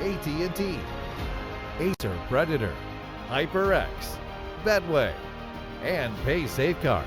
AT&T, Acer Predator, HyperX, Betway, and Pay Safeguard.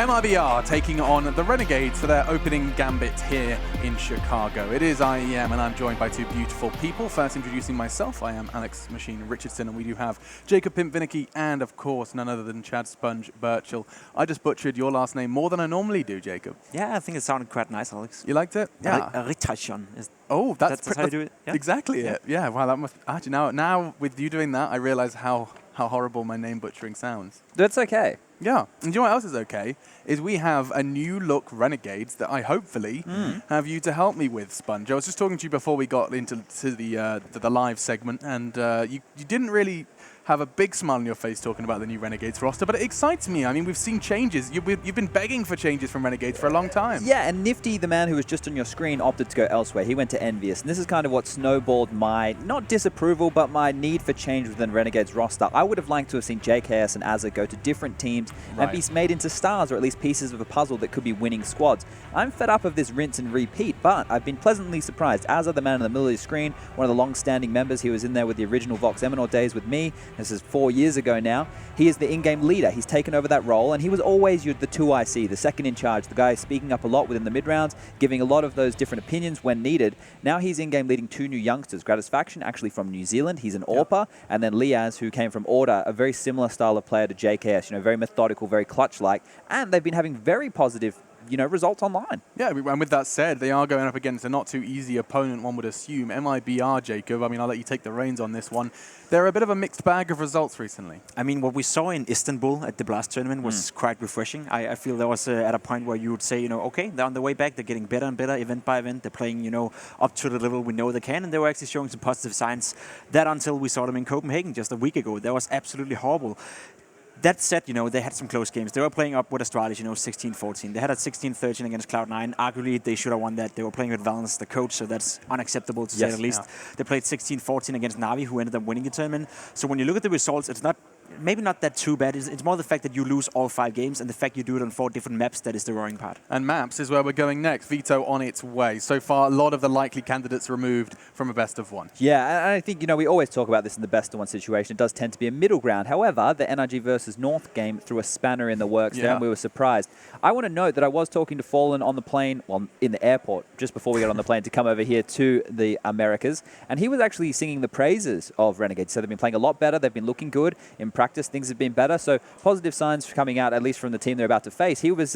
mibr taking on the Renegades for their opening gambit here in Chicago. It is IEM, and I'm joined by two beautiful people. First, introducing myself, I am Alex Machine Richardson, and we do have Jacob Pimp Vinicky and, of course, none other than Chad Sponge Birchall. I just butchered your last name more than I normally do, Jacob. Yeah, I think it sounded quite nice, Alex. You liked it? Yeah. Richardson. Oh, that's how you do it? Yeah? Exactly it. Yeah, wow, that must... Actually, now with you doing that, I realize how horrible my name butchering sounds. That's okay. Yeah, and do you know what else is okay? Is we have a new look Renegades that I hopefully have you to help me with, Sponge. I was just talking to you before we got into the live segment, and you didn't really have a big smile on your face talking about the new Renegades roster, but it excites me. I mean, we've seen changes. You've been begging for changes from Renegades for a long time. Yeah, and Nifty, the man who was just on your screen, opted to go elsewhere. He went to Envious, and this is kind of what snowballed my, not disapproval, but my need for change within Renegades roster. I would have liked to have seen JKS and Azza go to different teams and be made into stars, or at least pieces of a puzzle that could be winning squads. I'm fed up of this rinse and repeat, but I've been pleasantly surprised. Azza, the man in the middle of the screen, one of the long-standing members, he was in there with the original Vox Eminor days with me. This is 4 years ago now. He is the in-game leader. He's taken over that role, and he was always the 2IC, the second in charge, the guy speaking up a lot within the mid-rounds, giving a lot of those different opinions when needed. Now he's in-game leading two new youngsters. Gratisfaction, actually from New Zealand. He's an AWPer, and then Liaz, who came from Order, a very similar style of player to JKS, very methodical, very clutch-like, and they've been having very positive results online. Yeah, and with that said, they are going up against a not too easy opponent, one would assume. mibr, Jacob, I mean, I'll let you take the reins on this one. They're a bit of a mixed bag of results recently. I mean, what we saw in Istanbul at the Blast tournament was quite refreshing. I feel there was at a point where you would say, okay, they're on the way back, they're getting better and better event by event, they're playing, up to the level we know they can, and they were actually showing some positive signs. That until we saw them in Copenhagen just a week ago. That was absolutely horrible. That said, they had some close games. They were playing up with Astralis, 16-14. They had a 16-13 against Cloud9. Arguably, they should have won that. They were playing with Valence, the coach, so that's unacceptable to say the least. Yeah. They played 16-14 against Navi, who ended up winning the tournament. So when you look at the results, it's maybe not that too bad. It's more the fact that you lose all 5 games and the fact you do it on 4 different maps that is the worrying part. And maps is where we're going next. Veto on its way. So far, a lot of the likely candidates removed from a best of 1. Yeah, and I think, we always talk about this in the best of 1 situation. It does tend to be a middle ground. However, the NRG versus North game threw a spanner in the works there, and we were surprised. I want to note that I was talking to Fallen on the plane, in the airport, just before we got on the plane to come over here to the Americas, and he was actually singing the praises of Renegades. So they've been playing a lot better. They've been looking good. In practice, things have been better. So positive signs coming out, at least from the team they're about to face. He was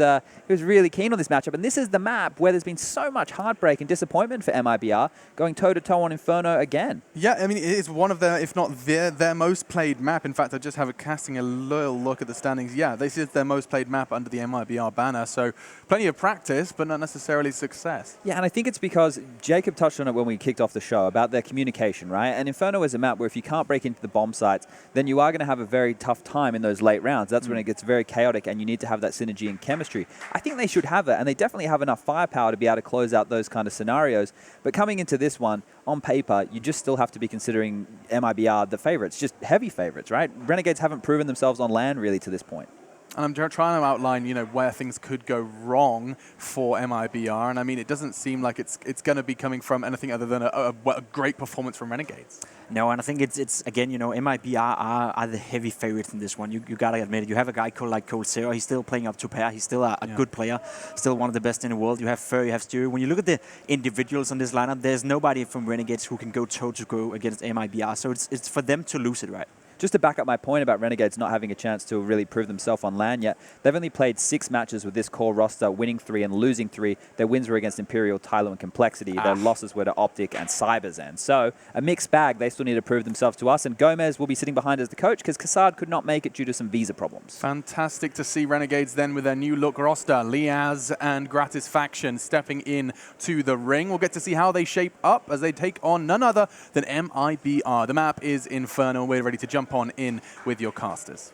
really keen on this matchup, and this is the map where there's been so much heartbreak and disappointment for mibr, going toe-to-toe on Inferno again. Yeah, I mean, it is one of their, if not their most played map. In fact, I just have casting a little look at the standings. Yeah, this is their most played map under the mibr banner, so plenty of practice, but not necessarily success. Yeah, and I think it's because Jacob touched on it when we kicked off the show about their communication, right? And Inferno is a map where if you can't break into the bomb sites, then you are going to have a very tough time in those late rounds. That's when it gets very chaotic, and you need to have that synergy and chemistry. I think they should have it, and they definitely have enough firepower to be able to close out those kind of scenarios. But coming into this one, on paper, you just still have to be considering mibr the favorites, just heavy favorites, right? Renegades haven't proven themselves on LAN really to this point. And I'm trying to outline, where things could go wrong for mibr, and I mean, it doesn't seem like it's going to be coming from anything other than a great performance from Renegades. No, and I think it's again, mibr are the heavy favorites in this one. You gotta admit it. You have a guy like Cold Zero. He's still playing up to pair. He's still a good player, still one of the best in the world. You have Fur, you have Stereo. When you look at the individuals on this lineup, there's nobody from Renegades who can go toe-to-go against mibr. So it's for them to lose it, right? Just to back up my point about Renegades not having a chance to really prove themselves on LAN yet, they've only played 6 matches with this core roster, winning 3 and losing 3. Their wins were against Imperial, Tylo, and Complexity. Their losses were to Optic and Cyberzen. So a mixed bag. They still need to prove themselves to us, and Gomez will be sitting behind as the coach because Kassad could not make it due to some visa problems. Fantastic to see Renegades then with their new look roster. Liaz and Gratisfaction stepping in to the ring. We'll get to see how they shape up as they take on none other than mibr. The map is Inferno. We're ready to jump on in with your casters.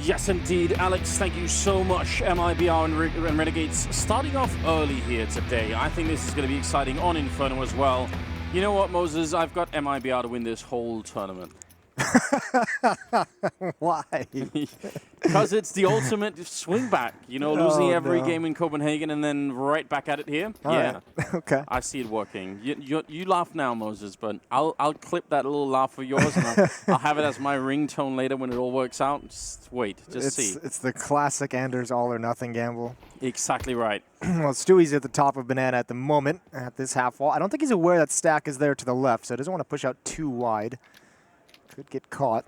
Yes, indeed, Alex, thank you so much. mibr and Renegades starting off early here today. I think this is going to be exciting on Inferno as well. You know what, Moses? I've got mibr to win this whole tournament. Why? Because it's the ultimate swing back. You know, losing every no. game in Copenhagen and then right back at it here. All right. Okay. I see it working. You laugh now, Moses, but I'll clip that little laugh of yours and I'll have it as my ringtone later when it all works out. Just wait, see. It's the classic Anders all or nothing gamble. Exactly right. Well, Stewie's at the top of Banana at the moment at this half wall. I don't think he's aware that Stack is there to the left, so he doesn't want to push out too wide. Could get caught.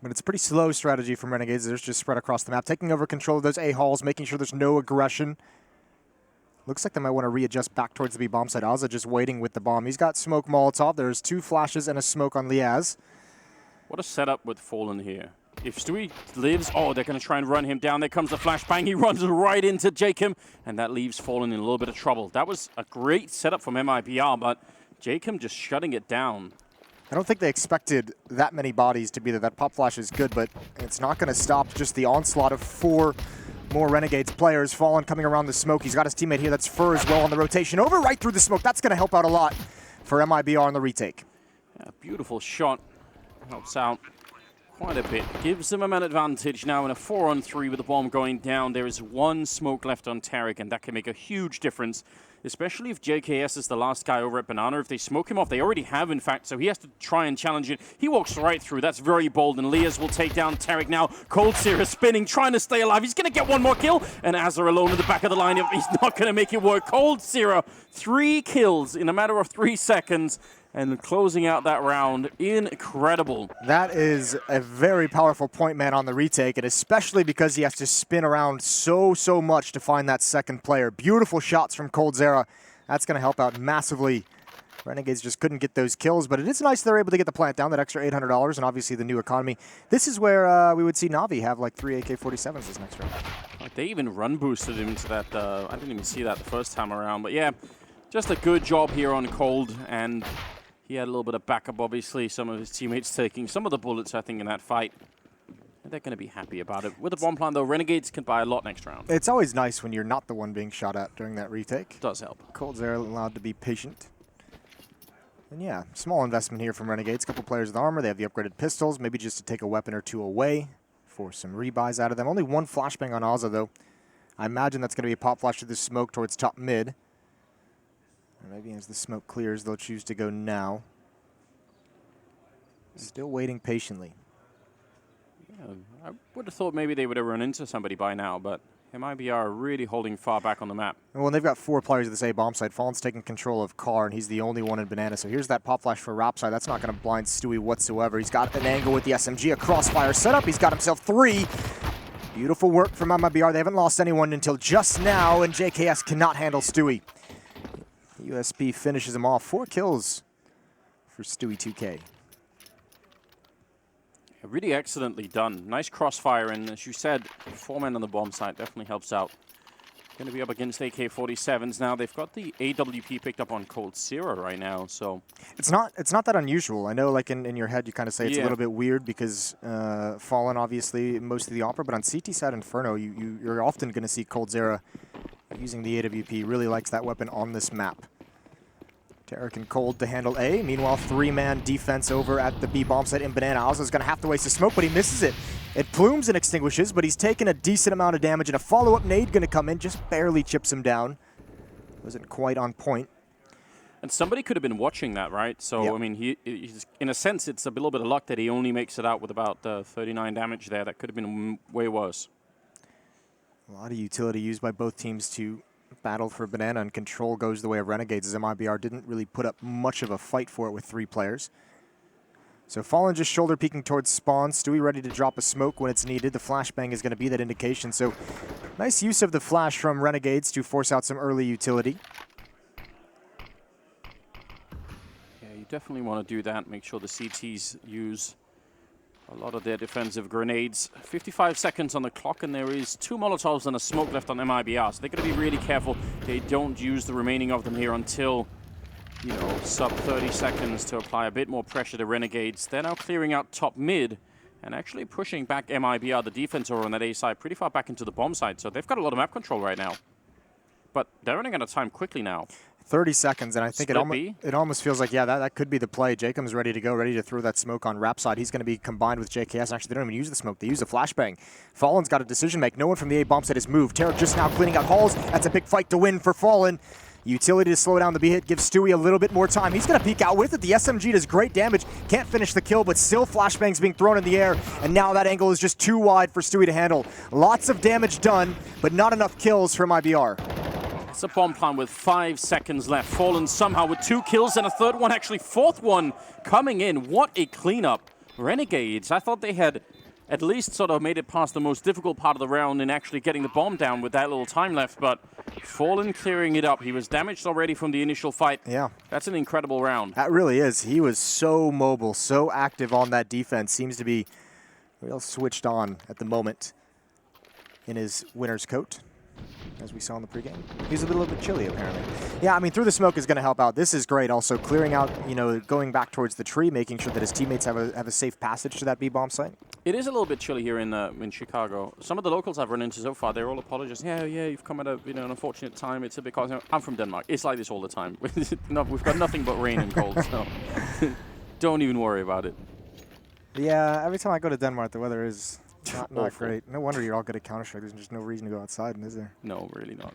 But it's a pretty slow strategy from Renegades. They're just spread across the map, taking over control of those A-halls, making sure there's no aggression. Looks like they might want to readjust back towards the B-bomb side. Ozza just waiting with the bomb. He's got smoke Molotov. There's 2 flashes and a smoke on Liaz. What a setup with Fallen here. If Stewie lives, they're going to try and run him down. There comes the flashbang. He runs right into Jacob, and that leaves Fallen in a little bit of trouble. That was a great setup from mibr, but Jacob just shutting it down. I don't think they expected that many bodies to be there. That pop flash is good, but it's not going to stop just the onslaught of 4 more Renegades players. Fallen coming around the smoke. He's got his teammate here. That's Fur as well on the rotation. Over right through the smoke. That's going to help out a lot for mibr on the retake. Yeah, beautiful shot. Helps out quite a bit. Gives them a man advantage now in a 4-on-3 with the bomb going down. There is 1 smoke left on Tarek, and that can make a huge difference, especially if JKS is the last guy over at Banana. If they smoke him off, they already have, in fact, so he has to try and challenge it. He walks right through. That's very bold, and Liaz will take down Tarek now. Cold Sear is spinning, trying to stay alive. He's going to get 1 more kill, and Azar alone at the back of the lineup. He's not going to make it work. Cold Sear, 3 kills in a matter of 3 seconds. And closing out that round, incredible. That is a very powerful point man on the retake, and especially because he has to spin around so much to find that second player. Beautiful shots from Cold Zera. That's going to help out massively. Renegades just couldn't get those kills, but it is nice they're able to get the plant down, that extra $800, and obviously the new economy. This is where we would see Na'Vi have like 3 AK-47s this next round. Like they even run boosted him to that. I didn't even see that the first time around, but yeah, just a good job here on Cold, and he had a little bit of backup, obviously. Some of his teammates taking some of the bullets, I think, in that fight. And they're going to be happy about it. With the bomb plant, though, Renegades can buy a lot next round. It's always nice when you're not the one being shot at during that retake. It does help. Colds are allowed to be patient. And yeah, small investment here from Renegades. Couple players with armor. They have the upgraded pistols, maybe just to take a weapon or 2 away for some rebuys out of them. Only 1 flashbang on Ozza, though. I imagine that's going to be a pop flash to the smoke towards top mid. Or maybe as the smoke clears, they'll choose to go now. Still waiting patiently. Yeah, I would have thought maybe they would have run into somebody by now, but mibr are really holding far back on the map. Well, they've got 4 players at this A-bomb side. Fallen's taking control of Car, and he's the only one in Banana. So here's that pop flash for Rapside. That's not going to blind Stewie whatsoever. He's got an angle with the SMG, a crossfire setup. He's got himself 3. Beautiful work from mibr. They haven't lost anyone until just now, and JKS cannot handle Stewie. USP finishes him off. 4 kills for Stewie 2K. Really excellently done. Nice crossfire, and as you said, 4 men on the bomb site definitely helps out. Going to be up against AK-47s now. They've got the AWP picked up on Cold Zero right now, so it's not that unusual. I know, like in your head, you kind of say it's a little bit weird because Fallen, obviously, most of the Opera, but on CT side Inferno, you're often going to see Cold Zera using the AWP. Really likes that weapon on this map. Tarek and Cold to handle A. Meanwhile, 3-man defense over at the B bomb site in Banana. Ozza's going to have to waste the smoke, but he misses it. It plumes and extinguishes, but he's taken a decent amount of damage, and a follow-up nade going to come in, just barely chips him down. Wasn't quite on point. And somebody could have been watching that, right? So, yep. I mean, he's, in a sense, it's a little bit of luck that he only makes it out with about 39 damage there. That could have been way worse. A lot of utility used by both teams to battle for Banana, and control goes the way of Renegades, as mibr didn't really put up much of a fight for it with 3 players. So Fallen just shoulder peeking towards spawn. Stewie ready to drop a smoke when it's needed. The flashbang is going to be that indication. So nice use of the flash from Renegades to force out some early utility. Yeah, you definitely want to do that. Make sure the CTs use a lot of their defensive grenades. 55 seconds on the clock, and there is 2 Molotovs and a smoke left on mibr. So they're going to be really careful. They don't use the remaining of them here until, you know, sub 30 seconds to apply a bit more pressure to Renegades. They're now clearing out top mid and actually pushing back mibr, the defense over on that A side, pretty far back into the bomb side. So they've got a lot of map control right now. But they're running out of time quickly now. I 30 seconds, and I think Split it almost feels like, yeah, that could be the play. Jacob's ready to go, ready to throw that smoke on Rap side. He's going to be combined with JKS. Actually, they don't even use the smoke. They use the flashbang. Fallen's got a decision to make. No one from the A bomb side has moved. Tarek just now cleaning out halls. That's a big fight to win for Fallen. Utility to slow down the B hit, gives Stewie a little bit more time. He's going to peek out with it. The SMG does great damage. Can't finish the kill, but still flashbangs being thrown in the air. And now that angle is just too wide for Stewie to handle. Lots of damage done, but not enough kills from IBR. It's a bomb plant with 5 seconds left. Fallen somehow with 2 kills and a third one, actually fourth one coming in. What a cleanup. Renegades, I thought they had at least sort of made it past the most difficult part of the round in actually getting the bomb down with that little time left, but Fallen clearing it up. He was damaged already from the initial fight. Yeah. That's an incredible round. That really is. He was so mobile, so active on that defense. Seems to be real switched on at the moment in his winner's coat, as we saw in the pregame. He's a little bit chilly, apparently. Yeah, I mean, through the smoke is going to help out. This is great. Also, clearing out, you know, going back towards the tree, making sure that his teammates have a safe passage to that B-bomb site. It is a little bit chilly here in Chicago. Some of the locals I've run into so far, they're all apologizing. Yeah, you've come at a an unfortunate time. It's a bit cold. I'm from Denmark. It's like this all the time. We've got nothing but rain and cold, so don't even worry about it. Yeah, every time I go to Denmark, the weather is not great. No wonder you're all good at Counter-Strike. There's just no reason to go outside, is there? No, really not.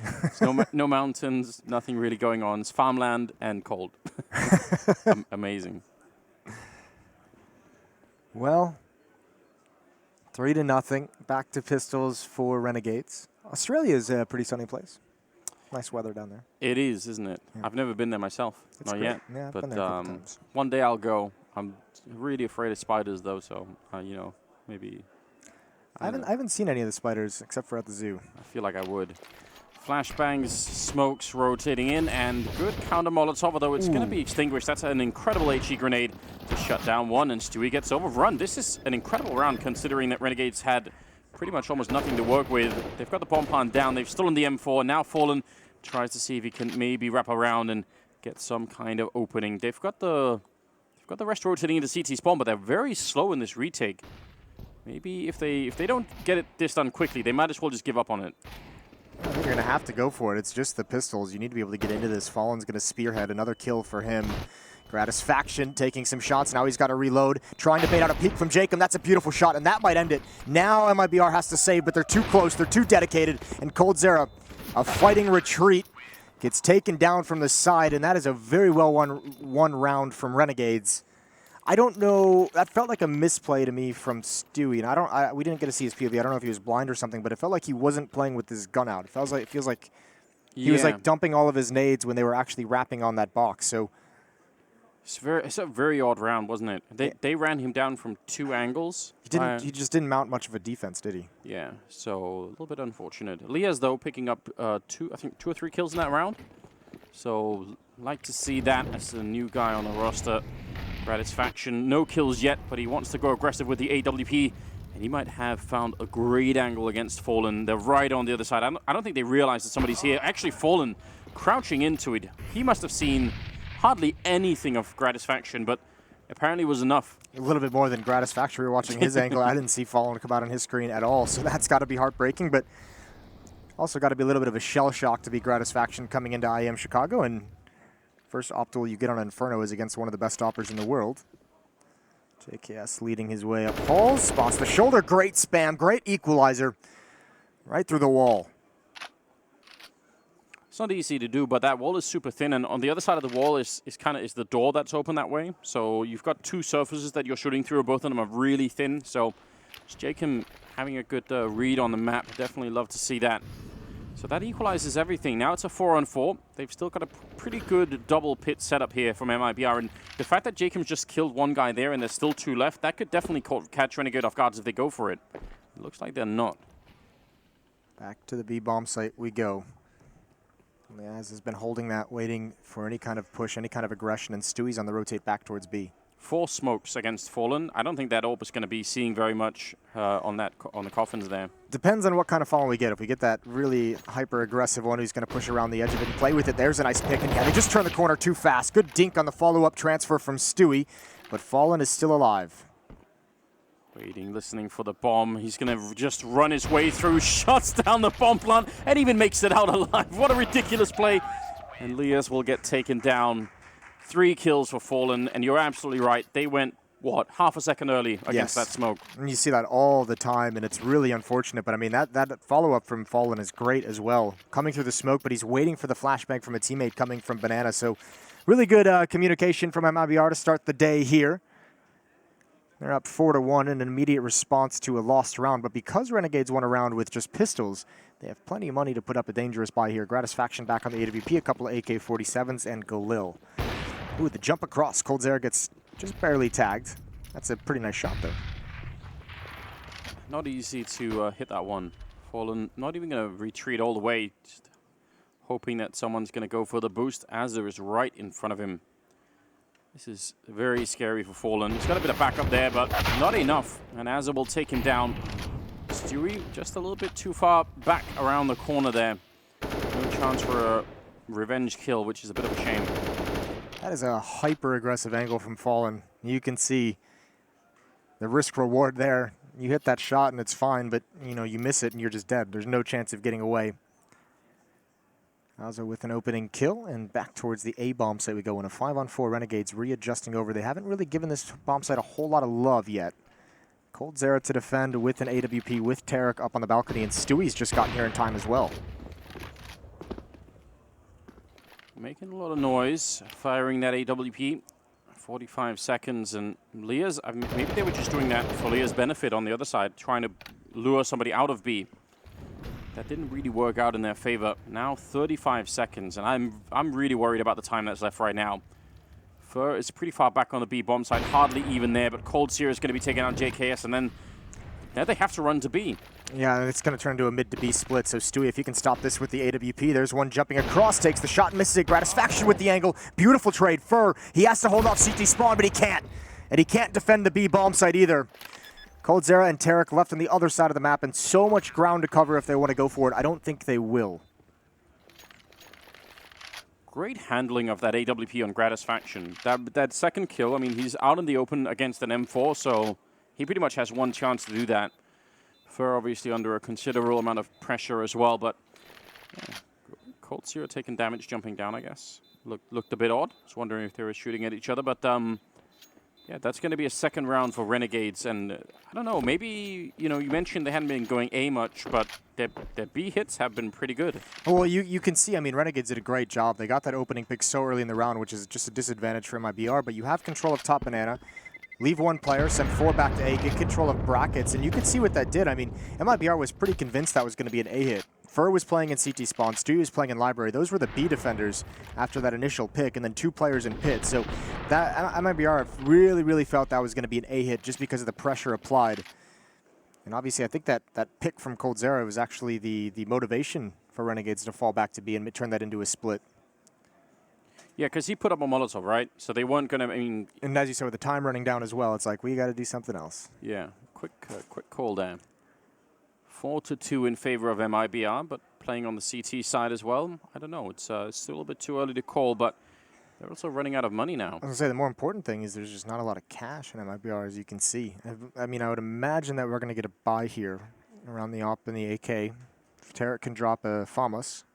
There's no mountains, nothing really going on. It's farmland and cold. Amazing. Well, 3-0. Back to pistols for Renegades. Australia is a pretty sunny place. Nice weather down there. It is, isn't it? Yeah. I've never been there myself. It's not great. yet. Yeah, I've but been there a couple times. One day I'll go. I'm really afraid of spiders, though, so, you know, maybe... I haven't seen any of the spiders except for at the zoo. I feel like I would. Flashbangs, smokes rotating in, and good counter Molotov, although it's going to be extinguished. That's an incredible HE grenade to shut down one, and Stewie gets overrun. This is an incredible round, considering that Renegades had pretty much almost nothing to work with. They've got the bomb plant down. They've stolen the M4. Now Fallen tries to see if he can maybe wrap around and get some kind of opening. They've got the rest rotating into CT spawn, but they're very slow in this retake. Maybe if they don't get this done quickly, they might as well just give up on it. I think you're going to have to go for it. It's just the pistols. You need to be able to get into this. Fallen's going to spearhead. Another kill for him. Gratisfaction taking some shots. Now he's got to reload. Trying to bait out a peek from Jacob. That's a beautiful shot, and that might end it. Now MIBR has to save, but they're too close. They're too dedicated. And coldzera, a fighting retreat, gets taken down from the side, and that is a very well won round from Renegades. I don't know. That felt like a misplay to me from Stewie, and we didn't get to see his POV. I don't know if he was blind or something, but it felt like he wasn't playing with his gun out. It feels like he was like dumping all of his nades when they were actually wrapping on that box. So it's a very odd round, wasn't it? They ran him down from 2 angles. He just didn't mount much of a defense, did he? Yeah. So a little bit unfortunate. Lias though picking up 2 or 3 kills in that round. So like to see that as a new guy on the roster. Gratisfaction, no kills yet, but he wants to go aggressive with the AWP, and he might have found a great angle against Fallen. They're right on the other side. I don't think they realize that somebody's here. Actually, Fallen crouching into it. He must have seen hardly anything of Gratisfaction, but apparently it was enough. A little bit more than Gratisfaction. We were watching his angle. I didn't see Fallen come out on his screen at all, so that's got to be heartbreaking, but also got to be a little bit of a shell shock to be Gratisfaction coming into IEM Chicago, and first optimal you get on Inferno is against one of the best oppers in the world. JKS leading his way up. Paul spots the shoulder. Great spam. Great equalizer. Right through the wall. It's not easy to do, but that wall is super thin, and on the other side of the wall is the door that's open that way. So you've got 2 surfaces that you're shooting through. Both of them are really thin. So Jacob having a good read on the map. Definitely love to see that. So that equalizes everything. Now it's a 4-on-4. They've still got a pretty good double pit setup here from MIBR. And the fact that Jacob's just killed 1 guy there and there's still 2 left, that could definitely catch Renegade off guard if they go for it. It looks like they're not. Back to the B-bomb site we go. Liaz has been holding that, waiting for any kind of push, any kind of aggression, and Stewie's on the rotate back towards B. 4 smokes against Fallen. I don't think that AWP is going to be seeing very much on the coffins there. Depends on what kind of Fallen we get. If we get that really hyper-aggressive one who's going to push around the edge of it and play with it, there's a nice pick. And yeah, they just turned the corner too fast. Good dink on the follow-up transfer from Stewie, but Fallen is still alive. Waiting, listening for the bomb. He's going to just run his way through, shuts down the bomb plant, and even makes it out alive. What a ridiculous play. And Lias will get taken down. 3 kills for Fallen, and you're absolutely right. They went, what, half a second early against that smoke. And you see that all the time, and it's really unfortunate. But, I mean, that follow-up from Fallen is great as well. Coming through the smoke, but he's waiting for the flashbang from a teammate coming from Banana. So really good communication from mibr to start the day here. They're up 4-1 in an immediate response to a lost round. But because Renegades won a round with just pistols, they have plenty of money to put up a dangerous buy here. Gratisfaction back on the AWP, a couple of AK-47s, and Galil. Ooh, the jump across. coldzera gets just barely tagged. That's a pretty nice shot, though. Not easy to hit that one. Fallen not even going to retreat all the way. Just hoping that someone's going to go for the boost. Azza is right in front of him. This is very scary for Fallen. He's got a bit of backup there, but not enough. And Azza will take him down. Stewie just a little bit too far back around the corner there. No chance for a revenge kill, which is a bit of a shame. That is a hyper-aggressive angle from Fallen. You can see the risk-reward there. You hit that shot and it's fine, but you miss it and you're just dead. There's no chance of getting away. Azza with an opening kill, and back towards the A bomb site we go in a 5-on-4. Renegades readjusting over. They haven't really given this bomb site a whole lot of love yet. coldzera to defend with an AWP with Tarek up on the balcony, and Stewie's just gotten here in time as well. Making a lot of noise, firing that AWP. 45 seconds, and Lias, maybe they were just doing that for Lias' benefit on the other side, trying to lure somebody out of B. That didn't really work out in their favor. Now 35 seconds, and I'm really worried about the time that's left right now. Fur is pretty far back on the B bomb side, hardly even there, but coldzera is going to be taking out JKS, and then now they have to run to B. Yeah, and it's going to turn into a mid to B split. So Stewie, if you can stop this with the AWP, there's one jumping across, takes the shot, misses it. Gratisfaction with the angle. Beautiful trade. Fur, he has to hold off CT spawn, but he can't. And he can't defend the B bomb site either. coldzera and Tarek left on the other side of the map, and so much ground to cover if they want to go for it. I don't think they will. Great handling of that AWP on Gratisfaction. That second kill, I mean, he's out in the open against an M4, so he pretty much has one chance to do that. Fur obviously under a considerable amount of pressure as well, but yeah, coldzera taking damage jumping down, I guess. Looked a bit odd. I was wondering if they were shooting at each other, but yeah, that's going to be a second round for Renegades, and I don't know, maybe, you mentioned they hadn't been going A much, but their B hits have been pretty good. Well, you can see, I mean, Renegades did a great job. They got that opening pick so early in the round, which is just a disadvantage for mibr, but you have control of top banana. Leave one player, send 4 back to A, get control of brackets, and you can see what that did. I mean, mibr was pretty convinced that was going to be an A hit. Fur was playing in CT spawn, Stewie was playing in library. Those were the B defenders after that initial pick, and then 2 players in pit. So that mibr really felt that was going to be an A hit just because of the pressure applied. And obviously, I think that pick from coldzera was actually the motivation for Renegades to fall back to B and turn that into a split. Yeah, because he put up a Molotov, right? So they weren't going to, I mean... And as you said, with the time running down as well, it's like, we got to do something else. Yeah, quick call there. 4-2 in favor of mibr, but playing on the CT side as well. I don't know, it's still a bit too early to call, but they're also running out of money now. I was going to say, the more important thing is there's just not a lot of cash in mibr, as you can see. I mean, I would imagine that we're going to get a buy here around the AWP and the AK. Tarek can drop a FAMAS.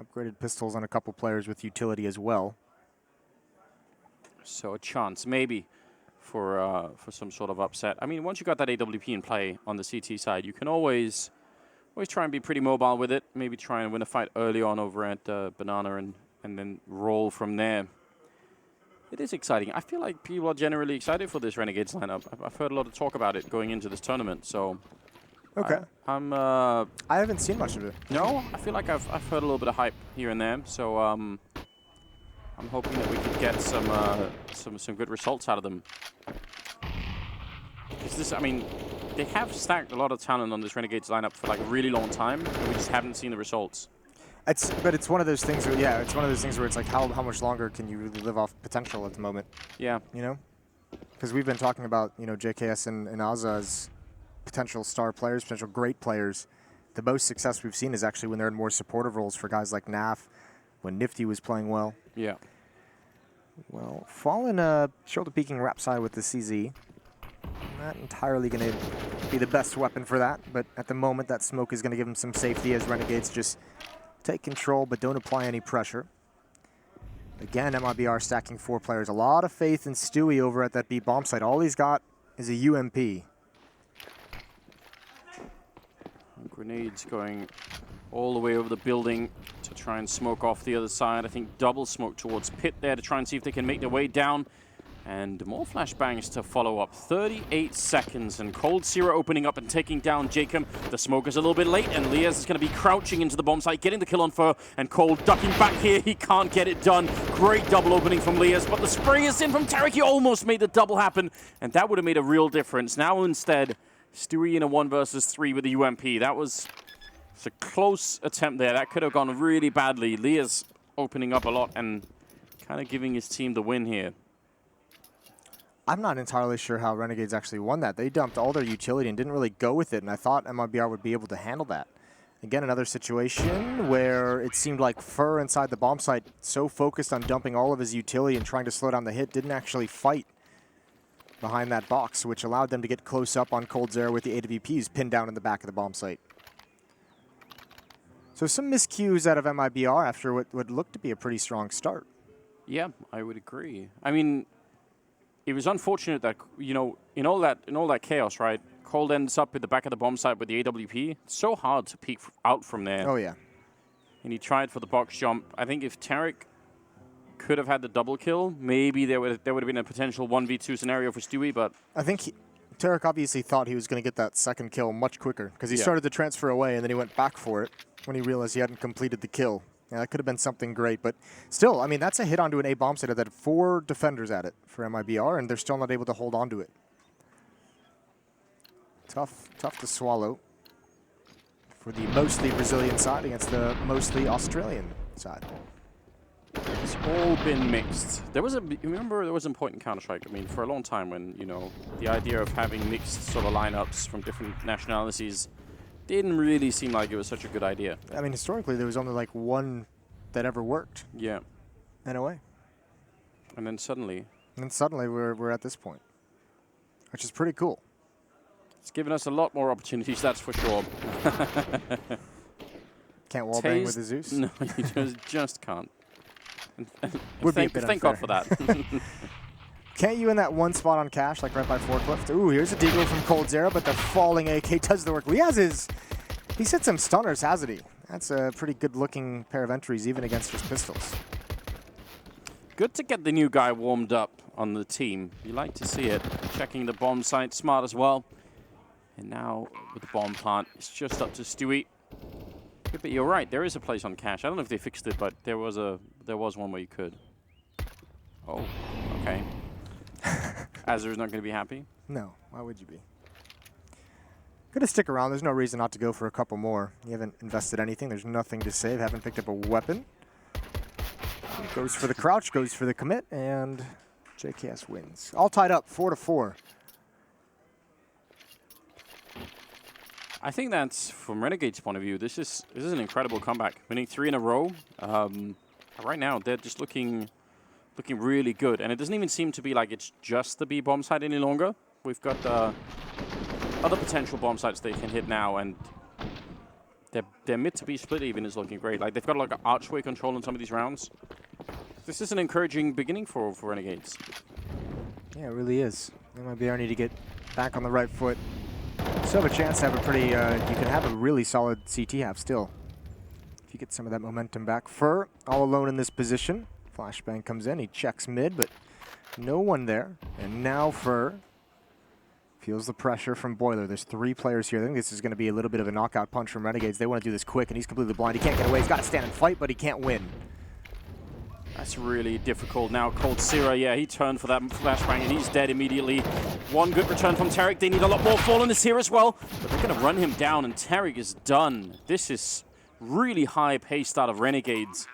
Upgraded pistols on a couple players with utility as well. So a chance, maybe, for some sort of upset. I mean, once you got that AWP in play on the CT side, you can always try and be pretty mobile with it. Maybe try and win a fight early on over at Banana and then roll from there. It is exciting. I feel like people are generally excited for this Renegades lineup. I've heard a lot of talk about it going into this tournament, so... Okay. I haven't seen much of it. No, I feel like I've heard a little bit of hype here and there, so I'm hoping that we can get some good results out of them. Is this? I mean, they have stacked a lot of talent on this Renegades lineup for like a really long time, and we just haven't seen the results. But it's one of those things where, yeah, it's one of those things where it's like how much longer can you really live off potential at the moment? Yeah. Because we've been talking about JKS and Azza as potential star players, potential great players. The most success we've seen is actually when they're in more supportive roles for guys like Naf, when Nifty was playing well. Yeah. Well, Fallen shoulder peeking rap side with the CZ. Not entirely going to be the best weapon for that, but at the moment that smoke is going to give him some safety as Renegades just take control, but don't apply any pressure. Again, MIBR stacking 4 players. A lot of faith in Stewie over at that B bomb site. All he's got is a UMP. Grenades going all the way over the building to try and smoke off the other side. I think double smoke towards pit there to try and see if they can make their way down. And more flashbangs to follow up. 38 seconds, and coldzera opening up and taking down Jacob. The smoke is a little bit late, and Liaz is going to be crouching into the bomb site, getting the kill on Fur, and Cold ducking back here. He can't get it done. Great double opening from Liaz, but the spray is in from Tarek. He almost made the double happen, and that would have made a real difference. Now instead, Stewie in a 1 versus 3 with the UMP. That was a close attempt there. That could have gone really badly. Liaz opening up a lot and kind of giving his team the win here. I'm not entirely sure how Renegades actually won that. They dumped all their utility and didn't really go with it, and I thought MIBR would be able to handle that. Again, another situation where it seemed like Fur inside the bomb site, so focused on dumping all of his utility and trying to slow down the hit, didn't actually fight behind that box, which allowed them to get close up on coldzera with the AWPs pinned down in the back of the bomb site. So some miscues out of MIBR after what would look to be a pretty strong start. Yeah, I would agree. I mean, it was unfortunate that, you know, in all that chaos, right? Cold ends up at the back of the bomb site with the AWP. It's so hard to peek out from there. Oh, yeah. And he tried for the box jump. I think if Tarek could have had the double kill, maybe there would have been a potential 1v2 scenario for Stewie, but I think Tarek obviously thought he was going to get that second kill much quicker because he started to transfer away and then he went back for it when he realized he hadn't completed the kill. Yeah, that could have been something great, but still, I mean, that's a hit onto an A bomb site that had 4 defenders at it for MIBR, and they're still not able to hold on to it. Tough to swallow for the mostly Brazilian side against the mostly Australian side. it's all been mixed. Remember there was a point in Counter-Strike, I mean, for a long time when, you know, the idea of having mixed sort of lineups from different nationalities didn't really seem like it was such a good idea. I mean, historically, there was only like one that ever worked. Yeah. In a way. And then suddenly we're at this point, which is pretty cool. It's given us a lot more opportunities, that's for sure. Can't wallbang with the Zeus? No, you just can't. Would be a bit thank God for that. Can't you in that one spot on cash, like right by forklift? Ooh, here's a deagle from coldzera, but the falling AK does the work. He's hit some stunners, hasn't he? That's a pretty good-looking pair of entries, even against just pistols. Good to get the new guy warmed up on the team. You like to see it. Checking the bomb site, smart as well. And now with the bomb plant, it's just up to Stewie. Yeah, but you're right, there is a place on cash. I don't know if they fixed it, but there was one where you could. Oh, okay. Azur's not going to be happy? No, why would you be? Gonna stick around. There's no reason not to go for a couple more. You haven't invested anything. There's nothing to save. Haven't picked up a weapon. Goes for the crouch, goes for the commit, and JKS wins. All tied up, 4-4. I think that's, from Renegade's point of view, this is an incredible comeback. Winning 3 in a row. Right now, they're just looking really good. And it doesn't even seem to be like it's just the B bomb site any longer. We've got other potential bomb sites they can hit now, and their mid to B split even is looking great. Like, they've got like an archway control in some of these rounds. This is an encouraging beginning for Renegades. Yeah, it really is. MIBR need to get back on the right foot. Still have a chance to have a pretty, you can have a really solid CT half still. If you get some of that momentum back. Fur, all alone in this position. Flashbang comes in, he checks mid, but no one there. And now Fur feels the pressure from Boiler. There's 3 players here. I think this is going to be a little bit of a knockout punch from Renegades. They want to do this quick, and he's completely blind. He can't get away. He's got to stand and fight, but he can't win. That's really difficult now. coldzera, yeah, he turned for that flashbang, and he's dead immediately. One good return from Tarek. They need a lot more fall in this here as well, but they're going to run him down, and Tarek is done. This is really high pace out of Renegades.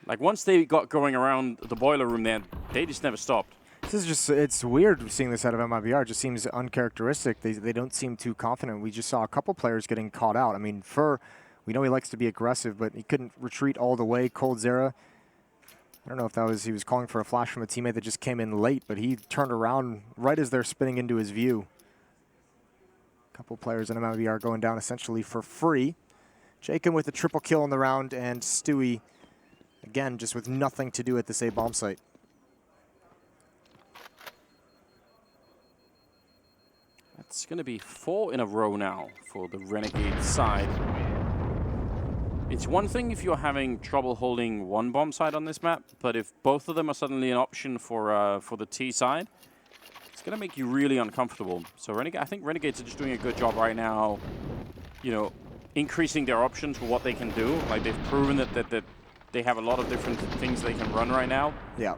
Like, once they got going around the boiler room there, they just never stopped. This is just, it's weird seeing this out of MIBR. It just seems uncharacteristic. They don't seem too confident. We just saw a couple players getting caught out. I mean, Fur, we know he likes to be aggressive, but he couldn't retreat all the way. coldzera, I don't know if that was, he was calling for a flash from a teammate that just came in late, but he turned around right as they're spinning into his view. A couple players in MIBR going down essentially for free. Jacob with a triple kill in the round, and Stewie, again, just with nothing to do at this A bomb site. It's going to be 4 in a row now for the Renegade side. It's one thing if you're having trouble holding one bomb site on this map, but if both of them are suddenly an option for the T side, it's going to make you really uncomfortable. So I think Renegades are just doing a good job right now, you know, increasing their options for what they can do. Like, they've proven that they have a lot of different things they can run right now. Yeah.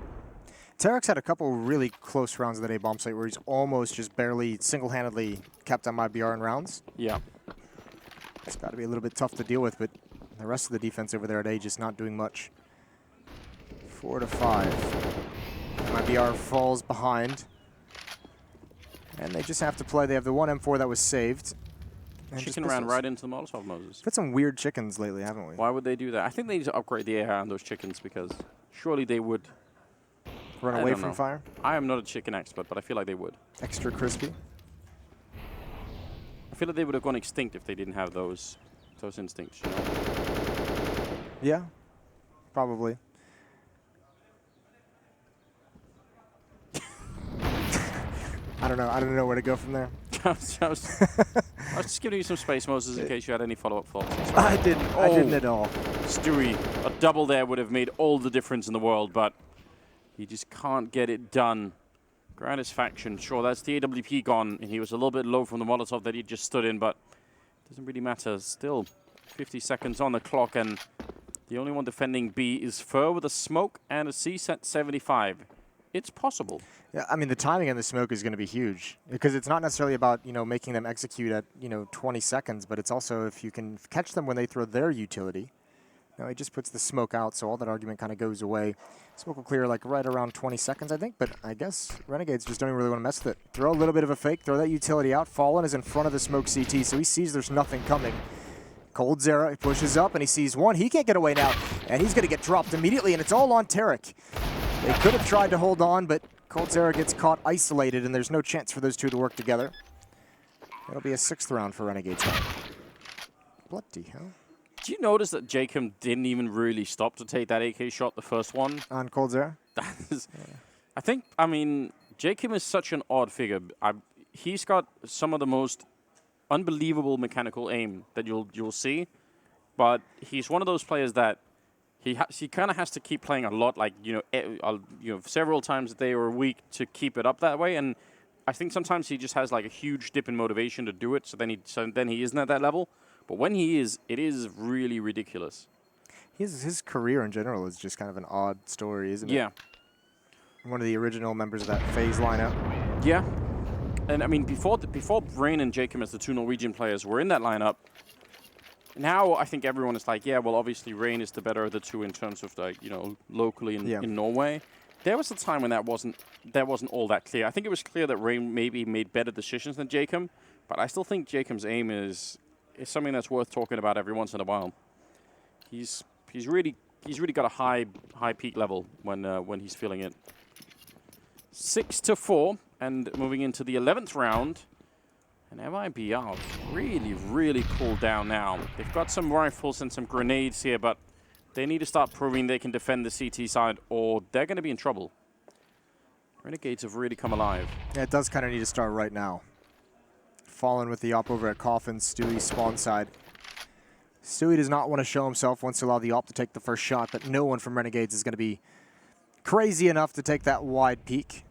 Tarek's had a couple really close rounds of that A bomb site where he's almost just barely single-handedly kept on mibr in rounds. Yeah. It's got to be a little bit tough to deal with, but the rest of the defense over there at A just not doing much. 4 to 5. mibr falls behind. And they just have to play. They have the one M4 that was saved. And Chicken ran right into the Molotov, Moses. We've had some weird chickens lately, haven't we? Why would they do that? I think they need to upgrade the air on those chickens because surely they would. Run away from fire? I am not a chicken expert, but I feel like they would. Extra crispy? I feel like they would have gone extinct if they didn't have those instincts, you know? Yeah, probably. I don't know. I don't know where to go from there. I was just giving you some space, Moses, in case you had any follow-up thoughts. I didn't at all. Stewie, a double there would have made all the difference in the world, but he just can't get it done. Gratisfaction, sure, that's the AWP gone, and he was a little bit low from the Molotov that he just stood in, but it doesn't really matter. Still 50 seconds on the clock, and the only one defending B is Fur with a smoke and a C-set 75. It's possible. Yeah, I mean, the timing on the smoke is going to be huge because it's not necessarily about, you know, making them execute at, 20 seconds, but it's also if you can catch them when they throw their utility. You know, it just puts the smoke out, so all that argument kind of goes away. Smoke will clear like right around 20 seconds, I think, but I guess Renegades just don't even really want to mess with it. Throw a little bit of a fake, throw that utility out. Fallen is in front of the smoke CT, so he sees there's nothing coming. coldzera, he pushes up and he sees one. He can't get away now, and he's going to get dropped immediately, and it's all on Tarek. They could have tried to hold on, but coldzera gets caught isolated, and there's no chance for those two to work together. It'll be a 6th round for Renegades. Bloody hell. Do you notice that Jacob didn't even really stop to take that AK shot, the first one? On coldzera? That is, I mean, Jacob is such an odd figure. He's got some of the most unbelievable mechanical aim that you'll see, but he's one of those players that he kind of has to keep playing a lot, like several times a day or a week to keep it up that way. And I think sometimes he just has like a huge dip in motivation to do it. So then he isn't at that level. But when he is, it is really ridiculous. His career in general is just kind of an odd story, isn't it? Yeah. One of the original members of that phase lineup. Yeah. And I mean, before Brain and Jacob as the two Norwegian players were in that lineup, now I think everyone is like, yeah, well, obviously Rain is the better of the two in terms of like, locally in Norway. There was a time when that wasn't all that clear. I think it was clear that Rain maybe made better decisions than Jacob, but I still think Jacob's aim is something that's worth talking about every once in a while. He's really got a high peak level when he's feeling it. 6-4, and moving into the 11th round. And mibr really cooled down now. They've got some rifles and some grenades here, but they need to start proving they can defend the CT side, or they're going to be in trouble. Renegades have really come alive. Yeah, it does kind of need to start right now. Fallen with the op over at Coffin, Stewie spawn side. Stewie does not want to show himself, wants to allow the op to take the first shot, but no one from Renegades is going to be crazy enough to take that wide peek.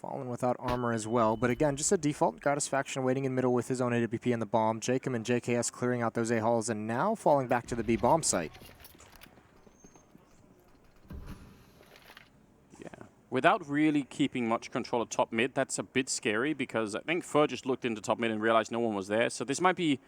Fallen without armor as well, but again, just a default. Gratisfaction waiting in middle with his own AWP and the bomb. Jacob and JKS clearing out those A-halls, and now falling back to the B bomb site. Yeah. Without really keeping much control of top mid, that's a bit scary, because I think Fur just looked into top mid and realized no one was there. So this might be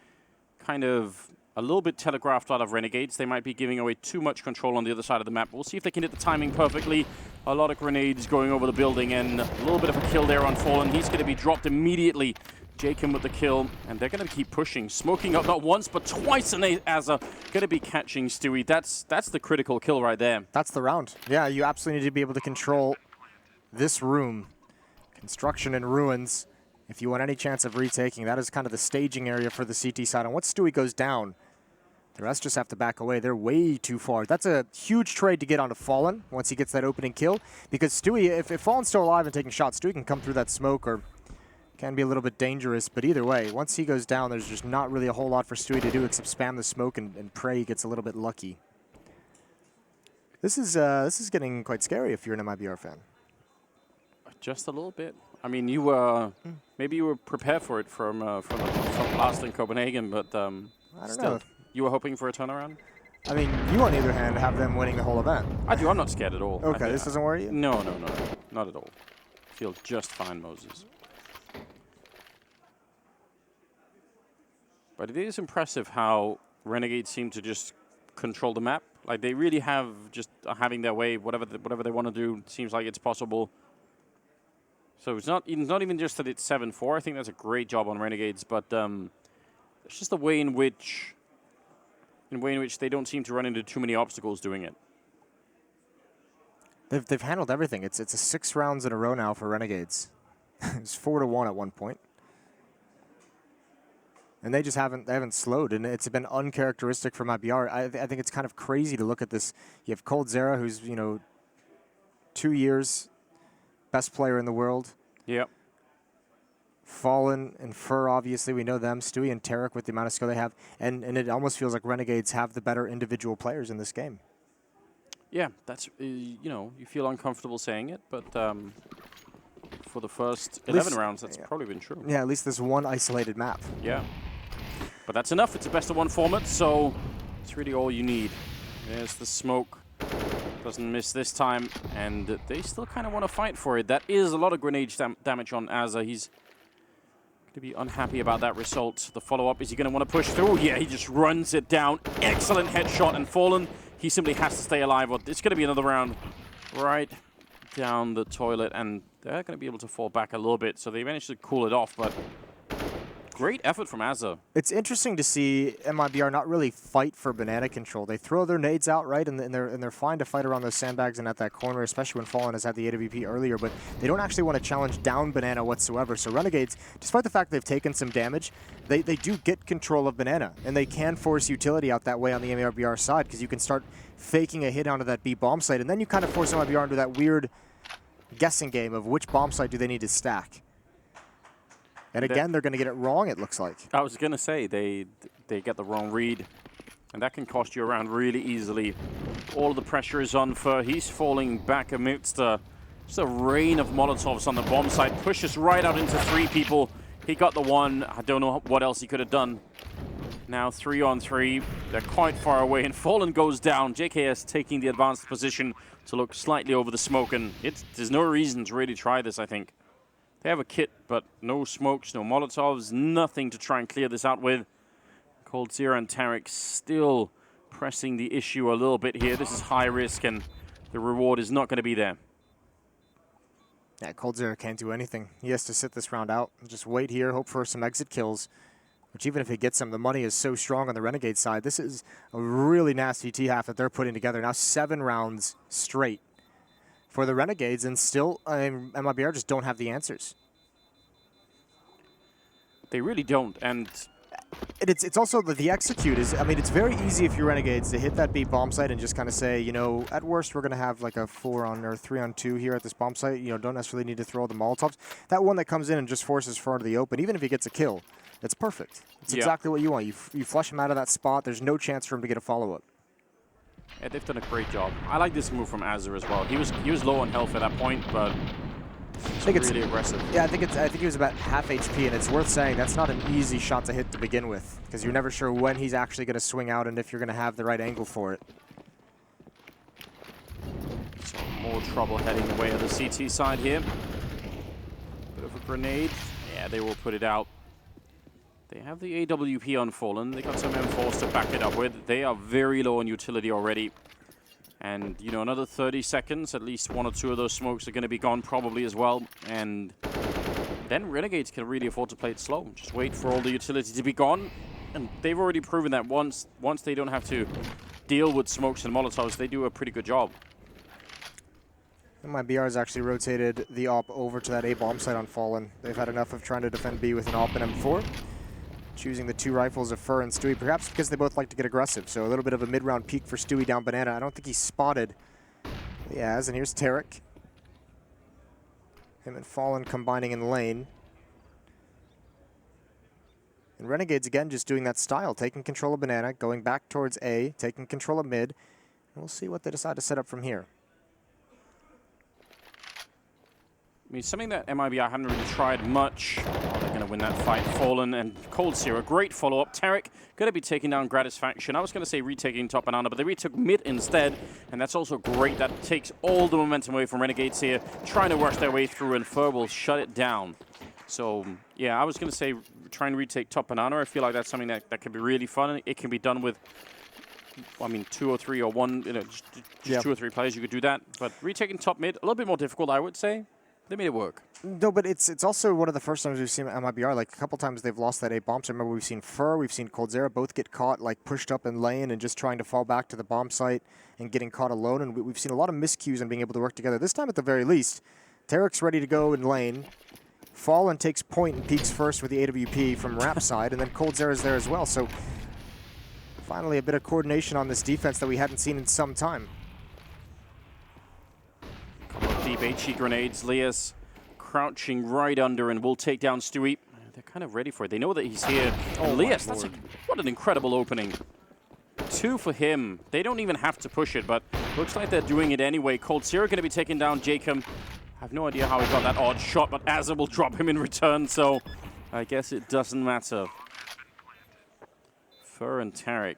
kind of a little bit telegraphed out of Renegades. They might be giving away too much control on the other side of the map. We'll see if they can hit the timing perfectly. A lot of grenades going over the building, and a little bit of a kill there on Fallen. He's going to be dropped immediately. Jacob with the kill, and they're going to keep pushing. Smoking up not once, but twice, and Azza going to be catching Stewie. That's the critical kill right there. That's the round. Yeah, you absolutely need to be able to control this room. Construction and ruins. If you want any chance of retaking, that is kind of the staging area for the CT side. And once Stewie goes down, the rest just have to back away. They're way too far. That's a huge trade to get onto Fallen once he gets that opening kill. Because Stewie, if Fallen's still alive and taking shots, Stewie can come through that smoke or can be a little bit dangerous. But either way, once he goes down, there's just not really a whole lot for Stewie to do except spam the smoke and pray he gets a little bit lucky. This is getting quite scary if you're an MIBR fan. Just a little bit. I mean, you were maybe you were prepared for it from last in Copenhagen, but I don't still, know. you were hoping for a turnaround. I mean, you on the other hand have them winning the whole event. I do. I'm not scared at all. Okay, this doesn't worry you? No, not at all. Feel just fine, Moses. But it is impressive how Renegades seem to just control the map. Like they really have just having their way, whatever they want to do. Seems like it's possible. So it's not even just that it's 7-4. I think that's a great job on Renegades, but it's just the way in which they don't seem to run into too many obstacles doing it. They've handled everything. It's a 6 rounds in a row now for Renegades. It's 4-1 at one point. And they just haven't slowed, and it's been uncharacteristic for MIBR. I think it's kind of crazy to look at this. You have coldzera, who's 2 years best player in the world. Yep. Fallen and Fur, obviously, we know them. Stewie and Tarek with the amount of skill they have, and it almost feels like Renegades have the better individual players in this game. Yeah, that's you feel uncomfortable saying it, but for the first 11 rounds, that's probably been true. Yeah, at least this one isolated map. Yeah. But that's enough. It's a best-of-1 format, so it's really all you need. There's the smoke. Doesn't miss this time, and they still kind of want to fight for it. That is a lot of grenade damage on Azza. He's going to be unhappy about that result. The follow-up, is he going to want to push through? Yeah, he just runs it down. Excellent headshot, and Fallen, he simply has to stay alive. It's going to be another round right down the toilet, and they're going to be able to fall back a little bit, so they managed to cool it off, but great effort from Azza. It's interesting to see MIBR not really fight for banana control. They throw their nades out, right, and they're fine to fight around those sandbags and at that corner, especially when Fallen has had the AWP earlier, but they don't actually want to challenge down banana whatsoever. So Renegades, despite the fact they've taken some damage, they do get control of banana, and they can force utility out that way on the MIBR side, because you can start faking a hit onto that B bomb site, and then you kind of force MIBR into that weird guessing game of which bomb site do they need to stack. And again, they're going to get it wrong, it looks like. I was going to say, they get the wrong read, and that can cost you a round really easily. All of the pressure is on Fur. He's falling back amidst just a rain of Molotovs on the bomb site. Pushes right out into 3 people. He got the one. I don't know what else he could have done. Now 3-on-3. They're quite far away, and Fallen goes down. JKS taking the advanced position to look slightly over the smoke, and there's no reason to really try this, I think. They have a kit, but no smokes, no Molotovs, nothing to try and clear this out with. coldzera and Tarek still pressing the issue a little bit here. This is high risk, and the reward is not going to be there. Yeah, coldzera can't do anything. He has to sit this round out and just wait here, hope for some exit kills, which even if he gets them, the money is so strong on the Renegade side. This is a really nasty T-half that they're putting together. Now 7 rounds straight for the Renegades, and still MIBR just don't have the answers. They really don't, and it's also the execute is, I mean, it's very easy if you're Renegades to hit that B bomb site and just kind of say, at worst we're going to have like a 4-on or 3-on-2 here at this bomb site. Don't necessarily need to throw the Molotovs. That one that comes in and just forces Fur to the open, even if he gets a kill, it's perfect. It's exactly what you want. You flush him out of that spot. There's no chance for him to get a follow-up. Yeah, they've done a great job. I like this move from Azza as well. He was low on health at that point, but I think it's really aggressive. Yeah, I think he was about half HP, and it's worth saying that's not an easy shot to hit to begin with, because you're never sure when he's actually going to swing out and if you're going to have the right angle for it. So more trouble heading the way of the CT side here. Bit of a grenade. Yeah, they will put it out. They have the AWP on Fallen. They got some M4s to back it up with. They are very low on utility already. And, another 30 seconds, at least 1 or 2 of those smokes are going to be gone probably as well. And then Renegades can really afford to play it slow. Just wait for all the utility to be gone. And they've already proven that once they don't have to deal with smokes and Molotovs, they do a pretty good job. MIBR's actually rotated the op over to that A bomb site on Fallen. They've had enough of trying to defend B with an op and M4. Choosing the two rifles of Fur and Stewie, perhaps because they both like to get aggressive. So a little bit of a mid-round peek for Stewie down Banana. I don't think he's spotted. He has, and here's Tarek. Him and Fallen combining in lane. And Renegades again just doing that style, taking control of Banana, going back towards A, taking control of mid. And we'll see what they decide to set up from here. I mean, something that MIBR haven't really tried much. Oh, they're going to win that fight. Fallen and Cold Zero. Great follow-up. Tarek going to be taking down Gratisfaction. I was going to say retaking top Banana, but they retook mid instead. And that's also great. That takes all the momentum away from Renegades here, trying to work their way through, and Fur will shut it down. So, yeah, I was going to say try and retake top Banana. I feel like that's something that can be really fun. It can be done with, I mean, 2 or 3 or 1, you know, just 2 or 3 players. You could do that. But retaking top mid, a little bit more difficult, I would say. They made it work. No, but it's also one of the first times we've seen MIBR. Like, a couple times they've lost that A bomb. So I remember we've seen Fur, we've seen Cold Zero both get caught, like, pushed up in lane and just trying to fall back to the bomb site and getting caught alone. And we've seen a lot of miscues and being able to work together. This time, at the very least, Tarek's ready to go in lane. Fallen takes point and peeks first with the AWP from Rap side, and then Cold Zera's there as well. So finally a bit of coordination on this defense that we hadn't seen in some time. Couple of deep HE grenades. Leas crouching right under and will take down Stewie. They're kind of ready for it. They know that he's here. Oh, Leas, what an incredible opening. 2 for him. They don't even have to push it, but looks like they're doing it anyway. Cold Zero going to be taking down Jacob. I have no idea how he got that odd shot, but Azza will drop him in return, so I guess it doesn't matter. Fur and Tarek.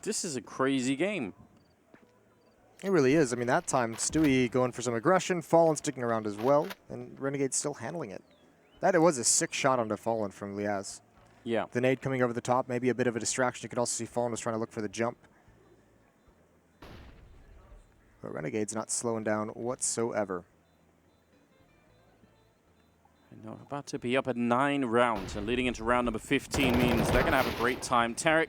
This is a crazy game. It really is. I mean, that time, Stewie going for some aggression, Fallen sticking around as well, and Renegade's still handling it. It was a sick shot onto Fallen from Liaz. Yeah. The nade coming over the top, maybe a bit of a distraction. You could also see Fallen was trying to look for the jump. But Renegade's not slowing down whatsoever. No, about to be up at 9 rounds, and leading into round number 15 means they're going to have a great time. Tarek,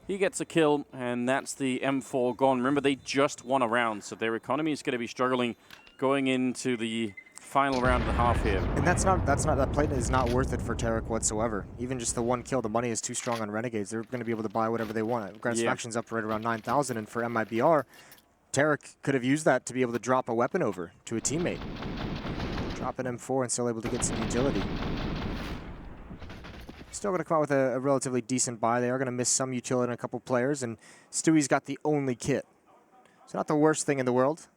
he gets a kill, and that's the M4 gone. Remember, they just won a round, so their economy is going to be struggling going into the final round of the half here. And that plate is not worth it for Tarek whatsoever. Even just the 1 kill, the money is too strong on Renegades. They're going to be able to buy whatever they want. Gratisfaction's up right around 9,000, and for MIBR, Tarek could have used that to be able to drop a weapon over to a teammate. Drop an M4 and still able to get some utility. Still going to come out with a relatively decent buy. They are going to miss some utility in a couple players, and Stewie's got the only kit. It's not the worst thing in the world.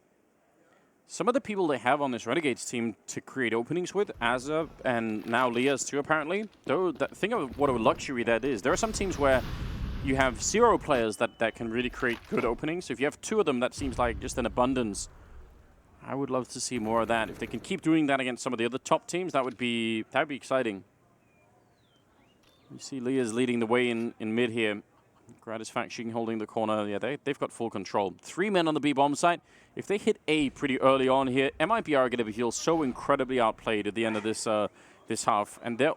Some of the people they have on this Renegades team to create openings with, Azza and now Lias too, apparently. Though, think of what a luxury that is. There are some teams where you have 0 players that can really create good openings. So if you have 2 of them, that seems like just an abundance. I would love to see more of that. If they can keep doing that against some of the other top teams, that would be exciting. You see Lias leading the way in mid here. Gratisfaction holding the corner. Yeah, they've got full control. 3 men on the B bomb site. If they hit A pretty early on here, MIBR are going to feel so incredibly outplayed at the end of this half, and they're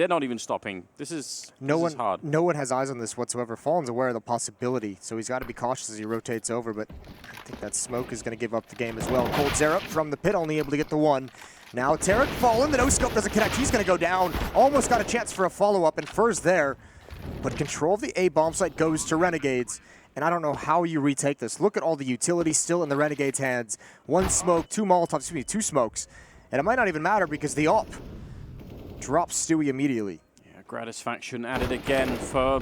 not even stopping. This is hard. No one has eyes on this whatsoever. Fallen's aware of the possibility, so he's got to be cautious as he rotates over, but I think that smoke is going to give up the game as well. Cold Zero from the pit, only able to get the 1. Now Tarek Fallen, the no-scope doesn't connect. He's going to go down. Almost got a chance for a follow-up, and Fur's there. But control of the A bomb site goes to Renegades. And I don't know how you retake this. Look at all the utility still in the Renegades' hands. 1 smoke, 2 Molotovs, 2 smokes. And it might not even matter because the op drops Stewie immediately. Yeah, Gratisfaction at it again for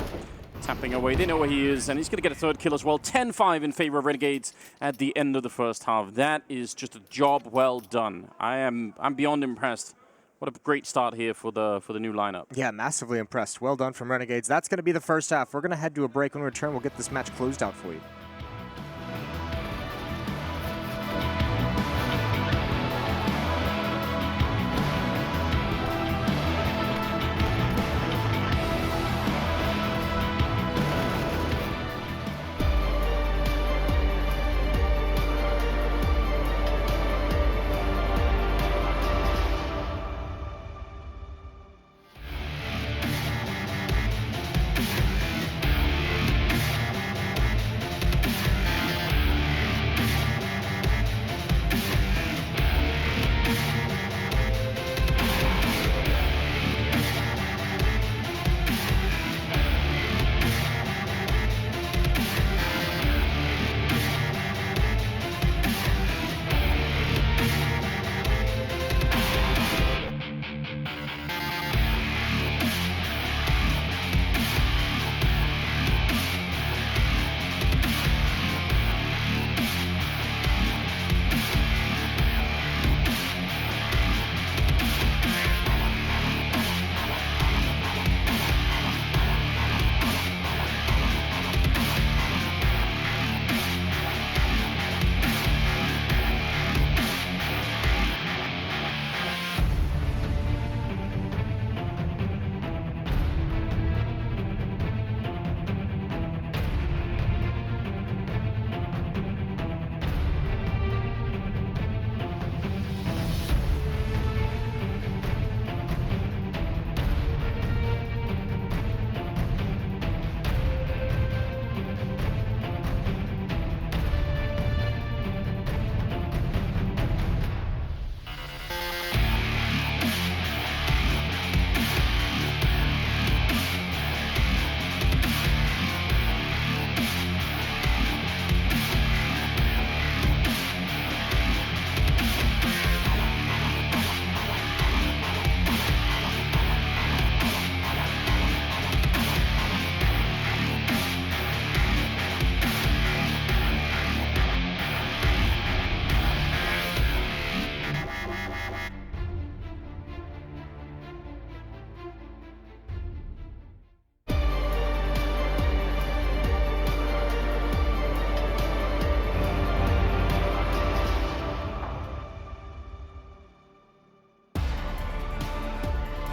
tapping away. They know where he is, and he's going to get a 3rd kill as well. 10-5 in favor of Renegades at the end of the first half. That is just a job well done. I'm beyond impressed. What a great start here for the new lineup. Yeah, massively impressed. Well done from Renegades. That's going to be the first half. We're going to head to a break. When we return, we'll get this match closed out for you.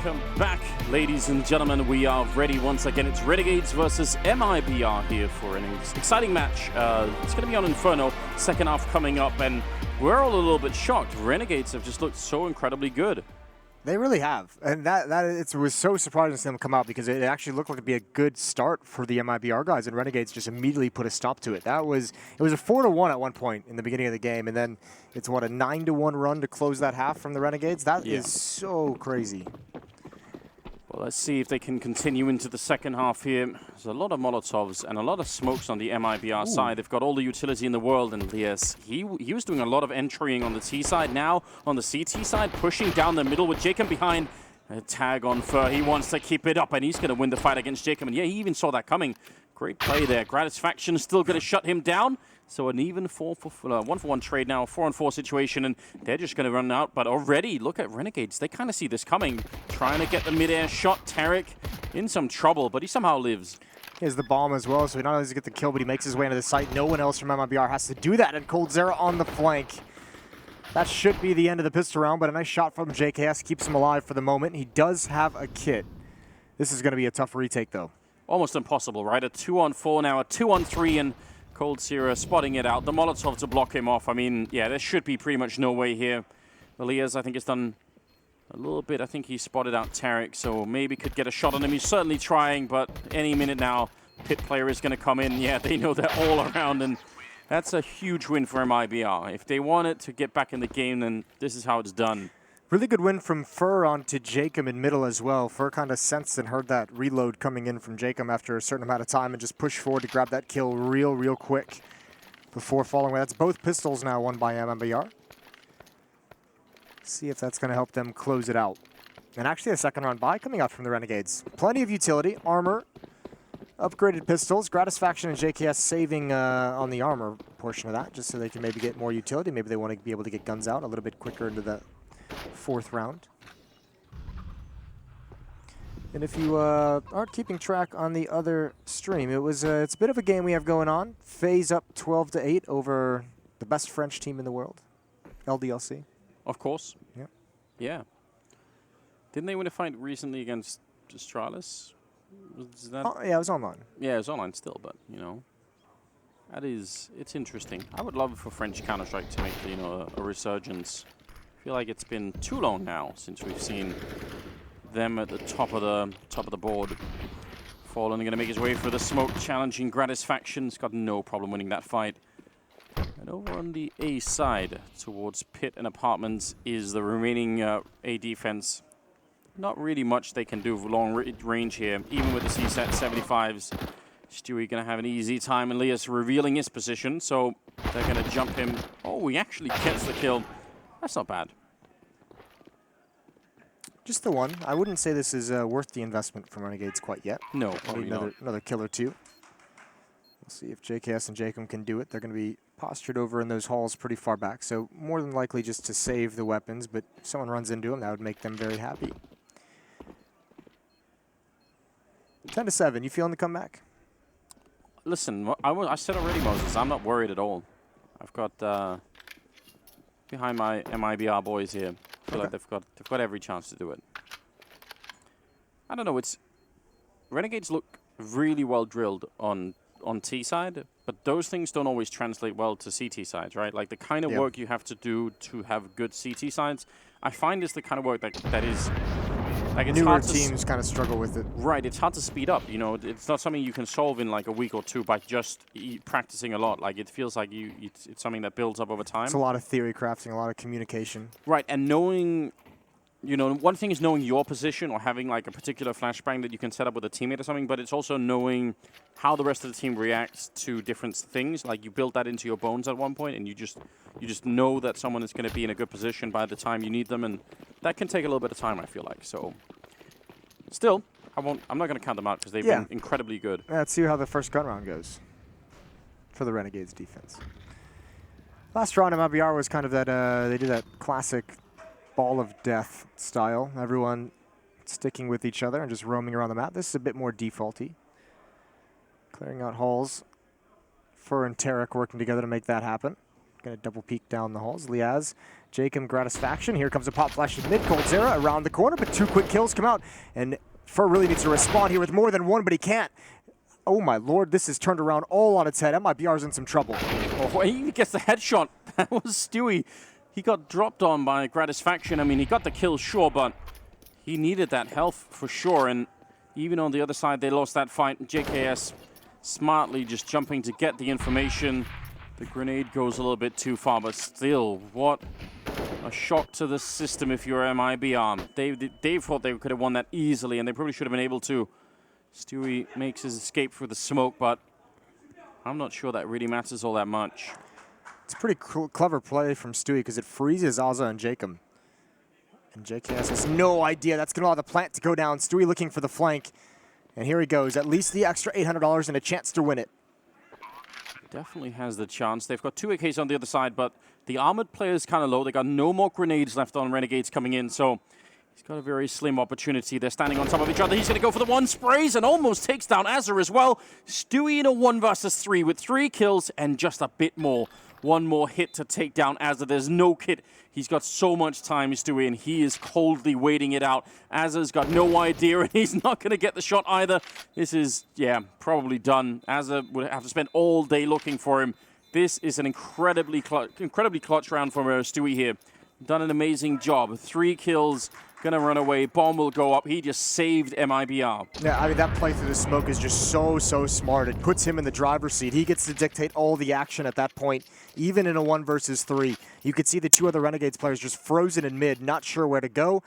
Welcome back, ladies and gentlemen. We are ready once again. It's Renegades versus mibr here for an exciting match. It's going to be on Inferno, second half coming up, and we're all a little bit shocked. Renegades have just looked so incredibly good. They really have, and it was so surprising to see them come out because it actually looked like it'd be a good start for the mibr guys, and Renegades just immediately put a stop to it. It was a 4-1 at one point in the beginning of the game, and then it's what, a 9-1 run to close that half from the Renegades. That is so crazy. Well, let's see if they can continue into the second half here. There's a lot of Molotovs and a lot of smokes on the mibr side. They've got all the utility in the world, and yes, he was doing a lot of entrying on the T side. Now on the CT side, pushing down the middle with Jacob behind. A tag on Fur. He wants to keep it up, and he's going to win the fight against Jacob. And yeah, he even saw that coming. Great play there. Gratisfaction is still going to shut him down. So an even 1-for-1 trade now, 4-on-4 situation, and they're just going to run out. But already, look at Renegades. They kind of see this coming. Trying to get the mid-air shot. Tarek in some trouble, but he somehow lives. He has the bomb as well, so he not only does he get the kill, but he makes his way into the site. No one else from mibr has to do that, and coldzera on the flank. That should be the end of the pistol round, but a nice shot from JKS keeps him alive for the moment. He does have a kit. This is going to be a tough retake, though. Almost impossible, right? A 2-on-4 now, a 2-on-3, and coldzera spotting it out. The Molotov to block him off. I mean, yeah, there should be pretty much no way here. Elias, I think, has done a little bit. I think he spotted out Tarek, so maybe could get a shot on him. He's certainly trying, but any minute now, Pit player is going to come in. Yeah, they know they're all around, and that's a huge win for mibr. If they want it to get back in the game, then this is how it's done. Really good win from Fur onto Jacob in middle as well. Fur kind of sensed and heard that reload coming in from Jacob after a certain amount of time and just pushed forward to grab that kill real quick before falling away. That's both pistols now won by mibr. See if that's going to help them close it out. And actually a second round buy coming out from the Renegades. Plenty of utility, armor, upgraded pistols. Gratisfaction and JKS saving on the armor portion of that just so they can maybe get more utility. Maybe they want to be able to get guns out a little bit quicker into the fourth round. And if you aren't keeping track on the other stream, it's a bit of a game we have going on. FaZe up 12-8 over the best French team in the world, LDLC. Of course. Yep. Yeah. Didn't they win a fight recently against Astralis? Was that? Oh, yeah, it was online. Yeah, it was online still, but you know, it's interesting. I would love for French Counter-Strike to make a resurgence. I feel like it's been too long now since we've seen them at the top of the board. Fallen going to make his way through the smoke, challenging Gratisfaction's got no problem winning that fight. And over on the A side, towards Pit and Apartments, is the remaining A defense. Not really much they can do for long range here, even with the CSAT 75s. Stewie going to have an easy time, and Elias revealing his position, so they're going to jump him. Oh, he actually gets the kill. That's not bad. Just the one. I wouldn't say this is worth the investment from Renegades quite yet. No, maybe another kill or two. We'll see if JKS and Jacob can do it. They're going to be postured over in those halls pretty far back, so more than likely just to save the weapons, but if someone runs into them, that would make them very happy. 10-7, you feeling the comeback? Listen, I said already, Moses, I'm not worried at all. I've got behind my mibr boys here. I feel like they've got every chance to do it. I don't know, Renegades look really well drilled on T side, but those things don't always translate well to CT sides, right? Like the kind of work you have to do to have good CT sides, I find is the kind of work that is like it's newer hard to teams kind of struggle with it. Right, it's hard to speed up. You know, it's not something you can solve in like a week or two by just practicing a lot. Like it feels like it's something that builds up over time. It's a lot of theory crafting, a lot of communication. Right, and knowing, one thing is knowing your position or having like a particular flashbang that you can set up with a teammate or something, but it's also knowing how the rest of the team reacts to different things. Like you build that into your bones at one point, and you just know that someone is going to be in a good position by the time you need them, and that can take a little bit of time, I feel like. So, still, I'm not going to count them out because they've been incredibly good. Let's see how the first gun round goes for the Renegades defense. Last round of mibr was kind of that, they did that classic ball of death style. Everyone sticking with each other and just roaming around the map. This is a bit more defaulty. Clearing out halls. Fur and Tarek working together to make that happen. Gonna double peek down the halls. Liaz, Jacob, Gratisfaction. Here comes a pop flash in mid. coldzera around the corner, but 2 quick kills come out. And Fur really needs to respond here with more than one, but he can't. Oh my lord, this is turned around all on its head. MIBR's in some trouble. Oh, he gets the headshot. That was Stewie. He got dropped on by Gratisfaction. I mean, he got the kill, sure, but he needed that health for sure. And even on the other side, they lost that fight. JKS smartly just jumping to get the information. The grenade goes a little bit too far, but still, what a shock to the system if you're MIBR. They thought they could have won that easily, and they probably should have been able to. Stewie makes his escape through the smoke, but I'm not sure that really matters all that much. It's a pretty clever play from Stewie because it freezes Azza and Jacob. And JKS has no idea. That's going to allow the plant to go down. Stewie looking for the flank. And here he goes. At least the extra $800 and a chance to win it. Definitely has the chance. They've got 2 AKs on the other side, but the armored player is kind of low. They got no more grenades left on Renegades coming in, so he's got a very slim opportunity. They're standing on top of each other. He's going to go for the 1 sprays and almost takes down Azza as well. Stewie in a 1 versus 3 with 3 kills and just a bit more. 1 more hit to take down Azza. There's no kit. He's got so much time, Stewie, and he is coldly waiting it out. Azza's got no idea, and he's not going to get the shot either. This is, yeah, probably done. Azza would have to spend all day looking for him. This is an incredibly clutch round from Stewie here. Done an amazing job. 3 kills. Gonna run away. Bomb will go up. He just saved MIBR. Yeah, I mean, that play through the smoke is just so smart. It puts him in the driver's seat. He gets to dictate all the action at that point, even in a 1 versus 3. You could see the 2 other Renegades players just frozen in mid, not sure where to go.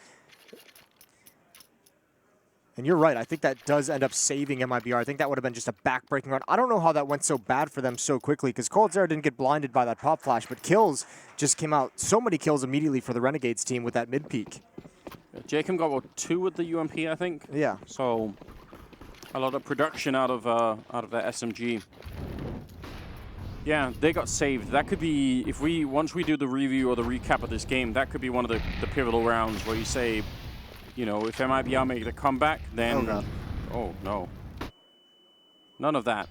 And you're right. I think that does end up saving MIBR. I think that would have been just a back-breaking run. I don't know how that went so bad for them so quickly because coldzera didn't get blinded by that pop flash, but kills just came out. So many kills immediately for the Renegades team with that mid peak. Jacob got, what, 2 with the UMP, I think? Yeah. So a lot of production out of that SMG. Yeah, they got saved. That could be, once we do the review or the recap of this game, that could be one of the pivotal rounds where you say, you know, if MIBR make the comeback, then... Oh, God. Oh, no. None of that.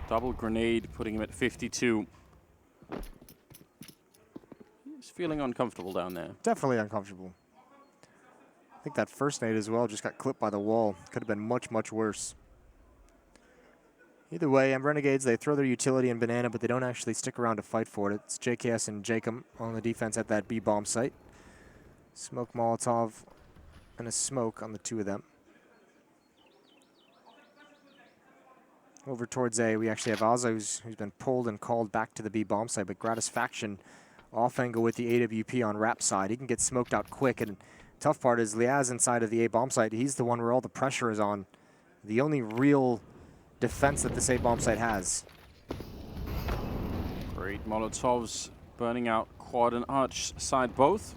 Double grenade, putting him at 52. He's feeling uncomfortable down there. Definitely uncomfortable. I think that first nade as well just got clipped by the wall. Could have been much worse. Either way, Renegades, they throw their utility in banana, but they don't actually stick around to fight for it. It's JKS and Jacob on the defense at that B bomb site. Smoke Molotov and a smoke on the 2 of them. Over towards A, we actually have Azza, who's been pulled and called back to the B bomb site, but Gratisfaction off angle with the AWP on Rap side. He can get smoked out quick, and tough part is Liaz inside of the A bomb site. He's the one where all the pressure is on. The only real defense that this A bomb site has. Great Molotovs burning out quad and arch side both.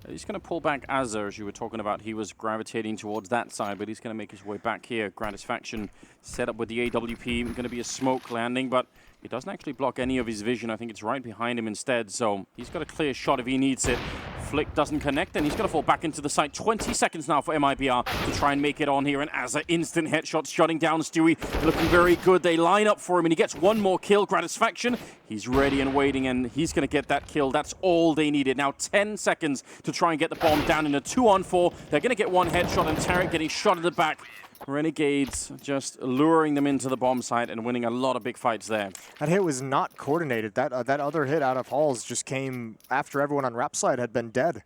He's going to pull back Azza, as you were talking about. He was gravitating towards that side, but he's going to make his way back here. Gratisfaction set up with the AWP. Going to be a smoke landing, but it doesn't actually block any of his vision. I think it's right behind him instead, so he's got a clear shot if he needs it. Flick doesn't connect, and he's going to fall back into the site. 20 seconds now for MIBR to try and make it on here, and Azza instant headshots shutting down Stewie. Looking very good. They line up for him, and he gets 1 more kill. Gratisfaction, he's ready and waiting, and he's going to get that kill. That's all they needed. Now 10 seconds to try and get the bomb down in a 2-on-4. They're going to get 1 headshot, and Tarek getting shot in the back. Renegades just luring them into the bomb site and winning a lot of big fights there. That hit was not coordinated. That other hit out of Halls just came after everyone on Rap side had been dead.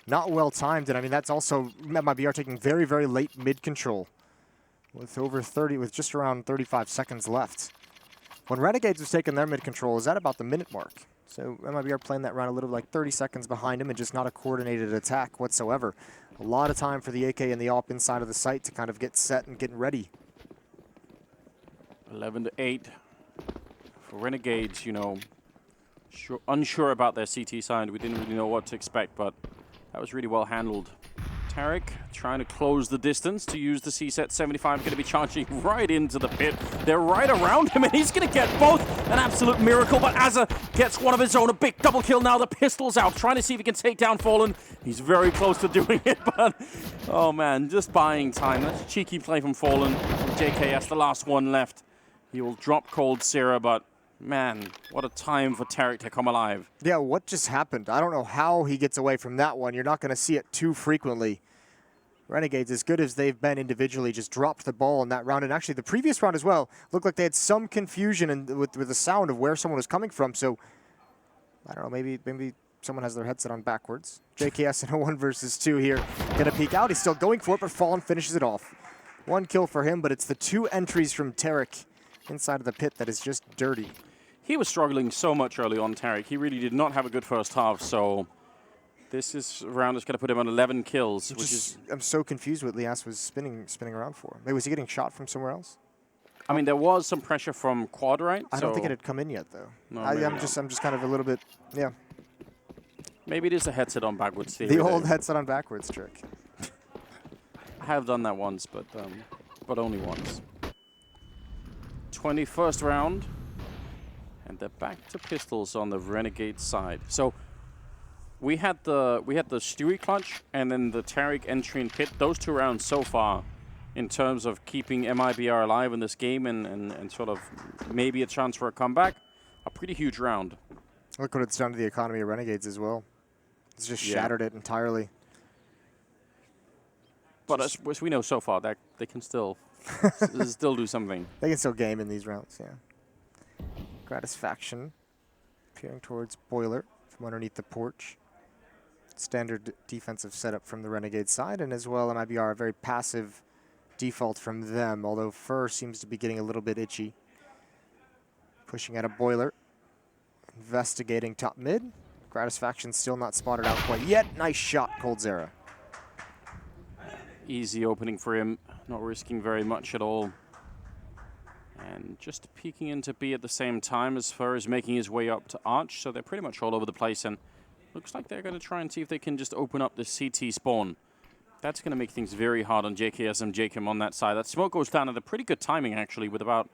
Not well timed, and I mean that's also MIBR taking very late mid control with just around 35 seconds left. When Renegades was taking their mid control, is at about the minute mark. So MIBR playing that round a little like 30 seconds behind him and just not a coordinated attack whatsoever. A lot of time for the AK and the AWP inside of the site to kind of get set and get ready. 11-8 for Renegades, you know, unsure about their CT side. We didn't really know what to expect, but that was really well handled. Tarek trying to close the distance to use the CSET 75, going to be charging right into the pit. They're right around him, and he's going to get both. An absolute miracle, but Azza gets one of his own. A big double kill now. The pistol's out, trying to see if he can take down Fallen. He's very close to doing it, but oh man, just buying time. That's a cheeky play from Fallen. JKS, the last one left. He will drop coldzera, but Man, what a time for Tarek to come alive. Yeah, what just happened? I don't know how he gets away from that one. You're not going to see it too frequently. Renegades, as good as they've been individually, just dropped the ball in that round. And actually, the previous round as well looked like they had some confusion with the sound of where someone was coming from. So, I don't know, maybe someone has their headset on backwards. JKS in a 1 versus 2 here. Going to peek out. He's still going for it, but Fallen finishes it off. 1 kill for him, but it's the 2 entries from Tarek inside of the pit that is just dirty. He was struggling so much early on, Tarek. He really did not have a good first half, so this round is going to put him on 11 kills, which is... I'm so confused what Lias was spinning around for. Maybe was he getting shot from somewhere else? I mean, there was some pressure from Quad, right? I don't think it had come in yet, though. No, I'm just kind of a little bit, yeah. Maybe it is a headset on backwards theory. The old headset on backwards trick. I have done that once, but only once. 21st round, and they're back to pistols on the Renegade side. So we had the Stewie clutch and then the Tarek entry and pit. Those 2 rounds so far, in terms of keeping mibr alive in this game and sort of maybe a chance for a comeback, a pretty huge round. Look what it's done to the economy of Renegades as well. It's just shattered it entirely. But as we know so far, that they can still do something. They can still game in these rounds, yeah. Gratisfaction peering towards Boiler from underneath the porch. Standard defensive setup from the Renegade side, and as well mibr, a very passive default from them, although Fur seems to be getting a little bit itchy. Pushing at a Boiler. Investigating top mid. Gratisfaction still not spotted out quite yet. Nice shot, coldzera. Easy opening for him, not risking very much at all. And just peeking into B at the same time as Fur is making his way up to Arch, so they're pretty much all over the place, and looks like they're going to try and see if they can just open up the CT spawn. That's going to make things very hard on JKS and Jacob on that side. That smoke goes down at a pretty good timing, actually, with about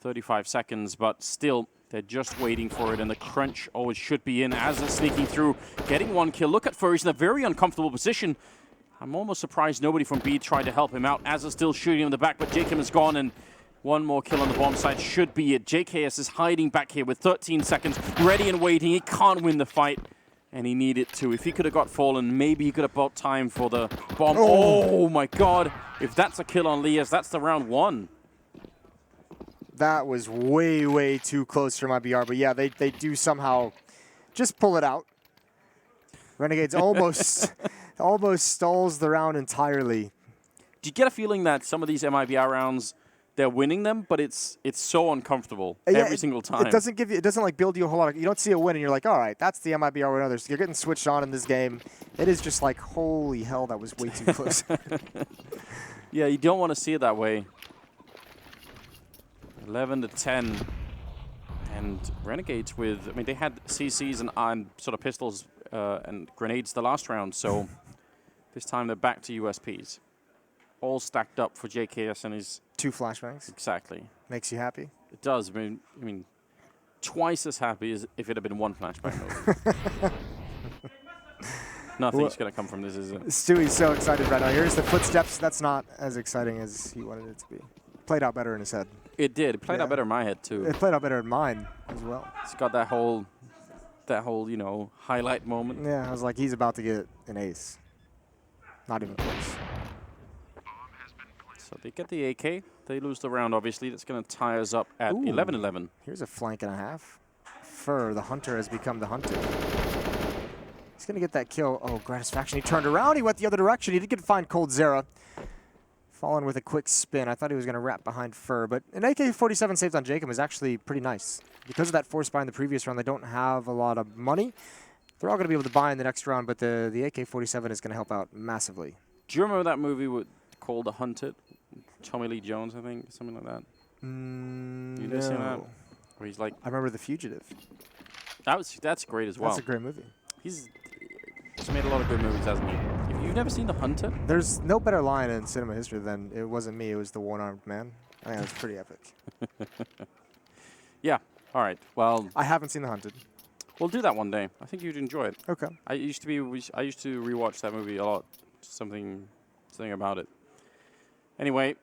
35 seconds, but still, they're just waiting for it, and the crunch always should be in as they're sneaking through, getting 1 kill. Look at Fur, he's in a very uncomfortable position. I'm almost surprised nobody from B tried to help him out as they're still shooting him in the back, but Jacob is gone, and 1 more kill on the bomb side should be it. JKS is hiding back here with 13 seconds, ready and waiting. He can't win the fight, and he needed to. If he could have got Fallen, maybe he could have bought time for the bomb. Oh my God. If that's a kill on Lias, that's the round 1. That was way, way too close for mibr, but yeah, they do somehow just pull it out. Renegades almost stalls the round entirely. Do you get a feeling that some of these mibr rounds, they're winning them, but it's so uncomfortable every single time? It doesn't like build you a whole lot. You don't see a win and you're like, all right, that's the mibr win. Others, you're getting switched on in this game. It is just like, holy hell, that was way too close. Yeah, you don't want to see it that way. 11-10, and Renegades with, I mean, they had CCs and sort of pistols and grenades the last round, so this time they're back to USPs. All stacked up for JKS and his... 2 flashbangs. Exactly. Makes you happy? It does. I mean, twice as happy as if it had been 1 flashbang. Nothing's going to come from this, is it? Stewie's so excited right now. Here's the footsteps. That's not as exciting as he wanted it to be. Played out better in his head. It did. It played out better in my head, too. It played out better in mine as well. It's got that whole, you know, highlight moment. Yeah, I was like, he's about to get an ace. Not even close. So they get the AK. They lose the round, obviously. That's going to tie us up at 11-11. Here's a flank and a half. Fur, the hunter, has become the hunter. He's going to get that kill. Oh, Gratisfaction. He turned around. He went the other direction. He did get to find coldzera. Fallen with a quick spin. I thought he was going to wrap behind Fur, but an AK-47 saved on Jacob is actually pretty nice. Because of that force buy in the previous round, they don't have a lot of money. They're all going to be able to buy in the next round, but the AK-47 is going to help out massively. Do you remember that movie called The Hunted? Tommy Lee Jones, I think, something like that. You never seen that? Where he's like, I remember The Fugitive. That's great as well. That's a great movie. He's made a lot of good movies, hasn't he? You've never seen The Hunted? There's no better line in cinema history than "It wasn't me, it was the one-armed man." I think that's pretty epic. Yeah. All right. Well, I haven't seen The Hunted. We'll do that one day. I think you'd enjoy it. Okay. I used to rewatch that movie a lot. Something about it. Anyway,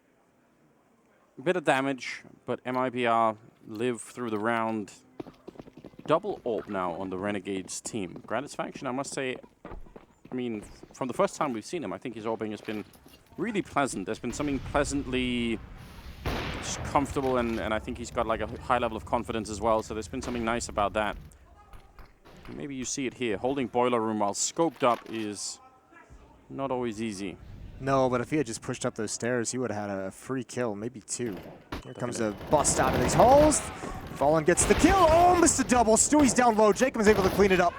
a bit of damage, but mibr live through the round. Double AWP now on the Renegades team. Gratisfaction, I must say, I mean, from the first time we've seen him, I think his AWPing has been really pleasant. There's been something pleasantly just comfortable, and I think he's got like a high level of confidence as well, so there's been something nice about that. Maybe you see it here. Holding Boiler Room while scoped up is not always easy. No, but if he had just pushed up those stairs, he would have had a free kill, maybe 2. Here comes a bust out of these holes. Fallen gets the kill. Oh, missed a double. Stewie's down low. Jacob is able to clean it up.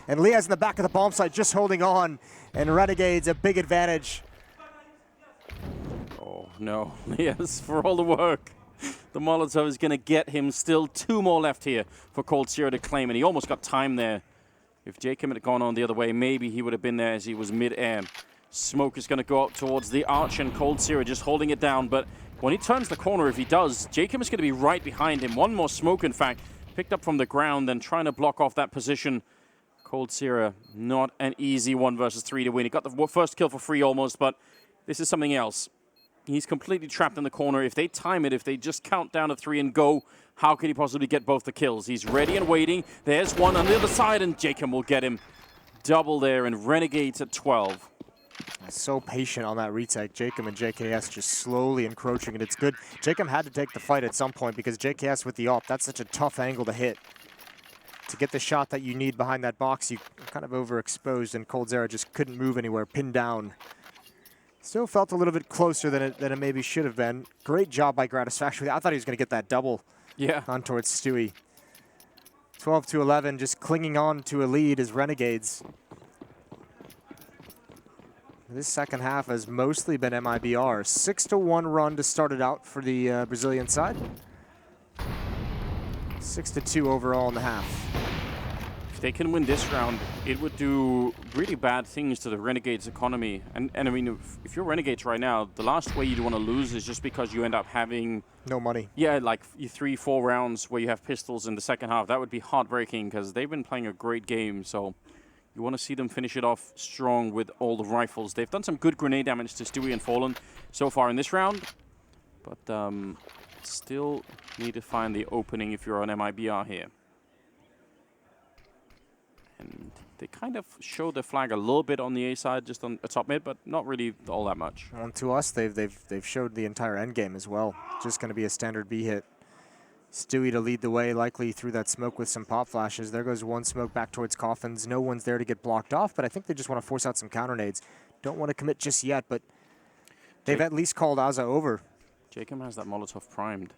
And Leah's in the back of the bomb site just holding on. And Renegades a big advantage. Oh, no. Yes, for all the work. The Molotov is going to get him. Still 2 more left here for Cold Zero to claim. And he almost got time there. If Jacob had gone on the other way, maybe he would have been there as he was mid-air. Smoke is going to go up towards the arch, and Cold Zero just holding it down. But when he turns the corner, if he does, Jacob is going to be right behind him. One more smoke, in fact, picked up from the ground and trying to block off that position. Cold Zero, not an easy 1 versus 3 to win. He got the first kill for free almost, but this is something else. He's completely trapped in the corner. If they time it, if they just count down to 3 and go, how could he possibly get both the kills? He's ready and waiting. There's one on the other side, and Jacob will get him. Double there, and Renegades at 12. So patient on that retake. Jacob and JKS just slowly encroaching, and it's good. Jacob had to take the fight at some point because JKS with the AWP, that's such a tough angle to hit. To get the shot that you need behind that box, you're kind of overexposed, and Cold Zero just couldn't move anywhere, pinned down. Still felt a little bit closer than it maybe should have been. Great job by Gratisfaction. I thought he was going to get that double on towards Stewie. 12-11, just clinging on to a lead as Renegades. This second half has mostly been MIBR. 6-1 run to start it out for the Brazilian side. 6-2 overall in the half. If they can win this round, it would do really bad things to the Renegades economy. And I mean, if you're Renegades right now, the last way you'd want to lose is just because you end up having... no money. Yeah, like 3-4 rounds where you have pistols in the second half. That would be heartbreaking because they've been playing a great game, so... You want to see them finish it off strong with all the rifles. They've done some good grenade damage to Stewie and Fallen so far in this round. But still need to find the opening if you're on MIBR here. And they kind of showed their flag a little bit on the A side, just on the top mid, but not really all that much. And to us, they've showed the entire end game as well. Just going to be a standard B hit. Stewie to lead the way, likely through that smoke with some pop flashes. There goes one smoke back towards Coffins. No one's there to get blocked off, but I think they just want to force out some counter nades. Don't want to commit just yet, but they've at least called Aza over. Jacob has that Molotov primed.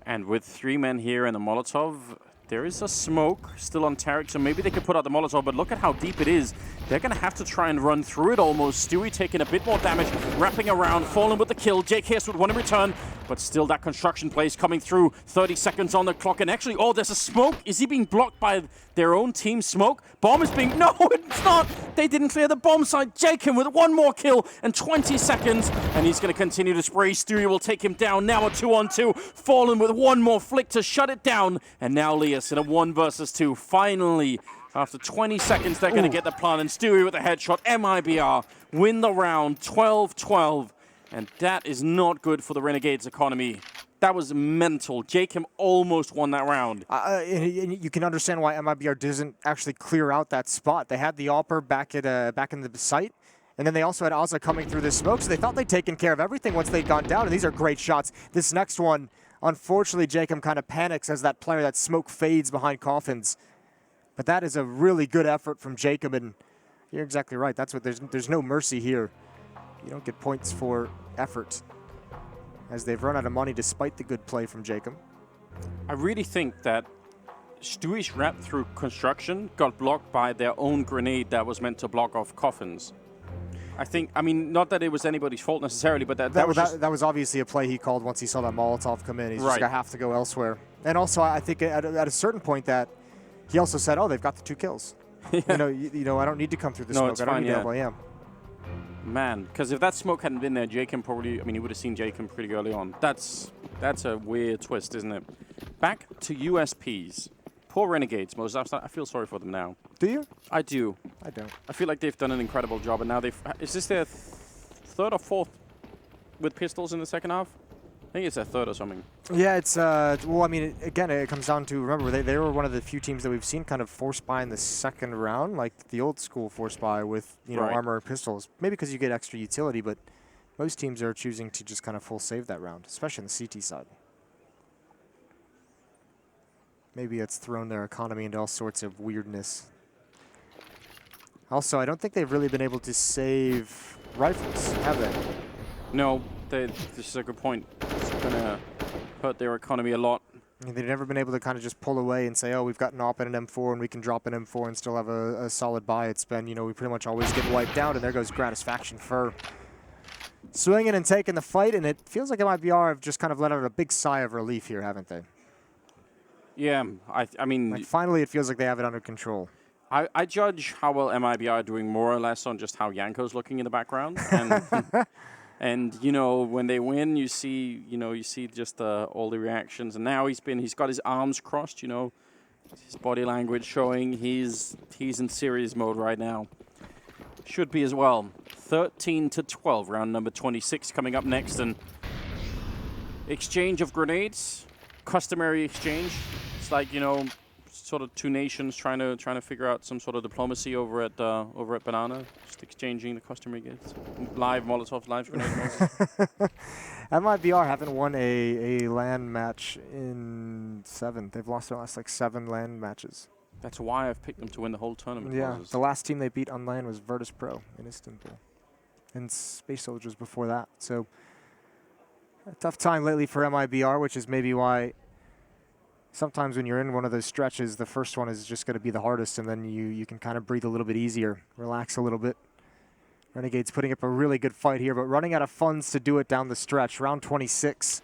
And with 3 men here and the Molotov, there is a smoke still on Tarek, so maybe they could put out the Molotov, but look at how deep it is. They're going to have to try and run through it almost. Stewie taking a bit more damage, wrapping around, falling with the kill. JKS would want to return, but still that construction place coming through. 30 seconds on the clock, and actually, oh, there's a smoke. Is he being blocked by their own team smoke? Bomb is being, no, it's not. They didn't clear the bomb site. Jacob with 1 more kill and 20 seconds, and he's going to continue to spray. Stewie will take him down. Now a 2-on-2. Fallen with 1 more flick to shut it down, and now Leas in a 1 versus 2. Finally, after 20 seconds, they're going to get the plant, and Stewie with a headshot. MIBR win the round, 12-12, and that is not good for the Renegades economy. That was mental. Jacob almost won that round. You can understand why MIBR doesn't actually clear out that spot. They had the AWPer back in the site, and then they also had Aza coming through the smoke, so they thought they'd taken care of everything once they'd gone down, and these are great shots. This next one, unfortunately, Jacob kind of panics as that player, that smoke fades behind Coffins. But that is a really good effort from Jacob, and you're exactly right. That's what there's no mercy here. You don't get points for effort, as they've run out of money despite the good play from Jacob. I really think that Stewie's wrap through construction got blocked by their own grenade that was meant to block off Coffins. I mean, not that it was anybody's fault necessarily, but that was obviously a play he called once he saw that Molotov come in. He's just going to have to go elsewhere. And also, I think at a certain point that he also said, oh, they've got the 2 kills. Yeah. You know, I don't need to come through the smoke. I don't need to IEM. Man, because if that smoke hadn't been there, Jacob probably, I mean, he would have seen Jacob pretty early on. That's a weird twist, isn't it? Back to USPs. Poor Renegades, Moses. I feel sorry for them now. Do you? I do. I don't. I feel like they've done an incredible job, and now is this their 3rd or 4th with pistols in the second half? I think it's a third or something. Yeah, it's well, I mean, again, it comes down to, remember, they were one of the few teams that we've seen kind of force buy in the second round, like the old school force buy with, you know, armor and pistols. Maybe because you get extra utility, but most teams are choosing to just kind of full save that round, especially on the CT side. Maybe it's thrown their economy into all sorts of weirdness. Also, I don't think they've really been able to save rifles, have they? No, this is a good point. It's going to hurt their economy a lot. I mean, they've never been able to kind of just pull away and say, oh, we've got an AWP and an M4 and we can drop an M4 and still have a solid buy. It's been, you know, we pretty much always get wiped out, and there goes Gratisfaction for swinging and taking the fight, and it feels like MIBR have just kind of let out a big sigh of relief here, haven't they? Yeah, I mean... Like, finally, it feels like they have it under control. I judge how well MIBR are doing more or less on just how Yanko's looking in the background. And, and you know, when they win, you see just all the reactions. And now he's got his arms crossed, you know, his body language showing he's in serious mode right now. Should be as well. 13-12, round number 26 coming up next. And exchange of grenades, customary exchange. It's like, you know, sort of two nations trying to figure out some sort of diplomacy over at Banana, just exchanging the customary gifts. Live Molotovs, live grenades. MIBR haven't won a LAN match in 7. They've lost their last like 7 LAN matches. That's why I've picked them to win the whole tournament. Yeah, the last team they beat on LAN was Virtus Pro in Istanbul, and Space Soldiers before that. So a tough time lately for MIBR, which is maybe why sometimes when you're in one of those stretches, the first one is just going to be the hardest, and then you can kind of breathe a little bit easier, relax a little bit. Renegades putting up a really good fight here, but running out of funds to do it down the stretch. Round 26.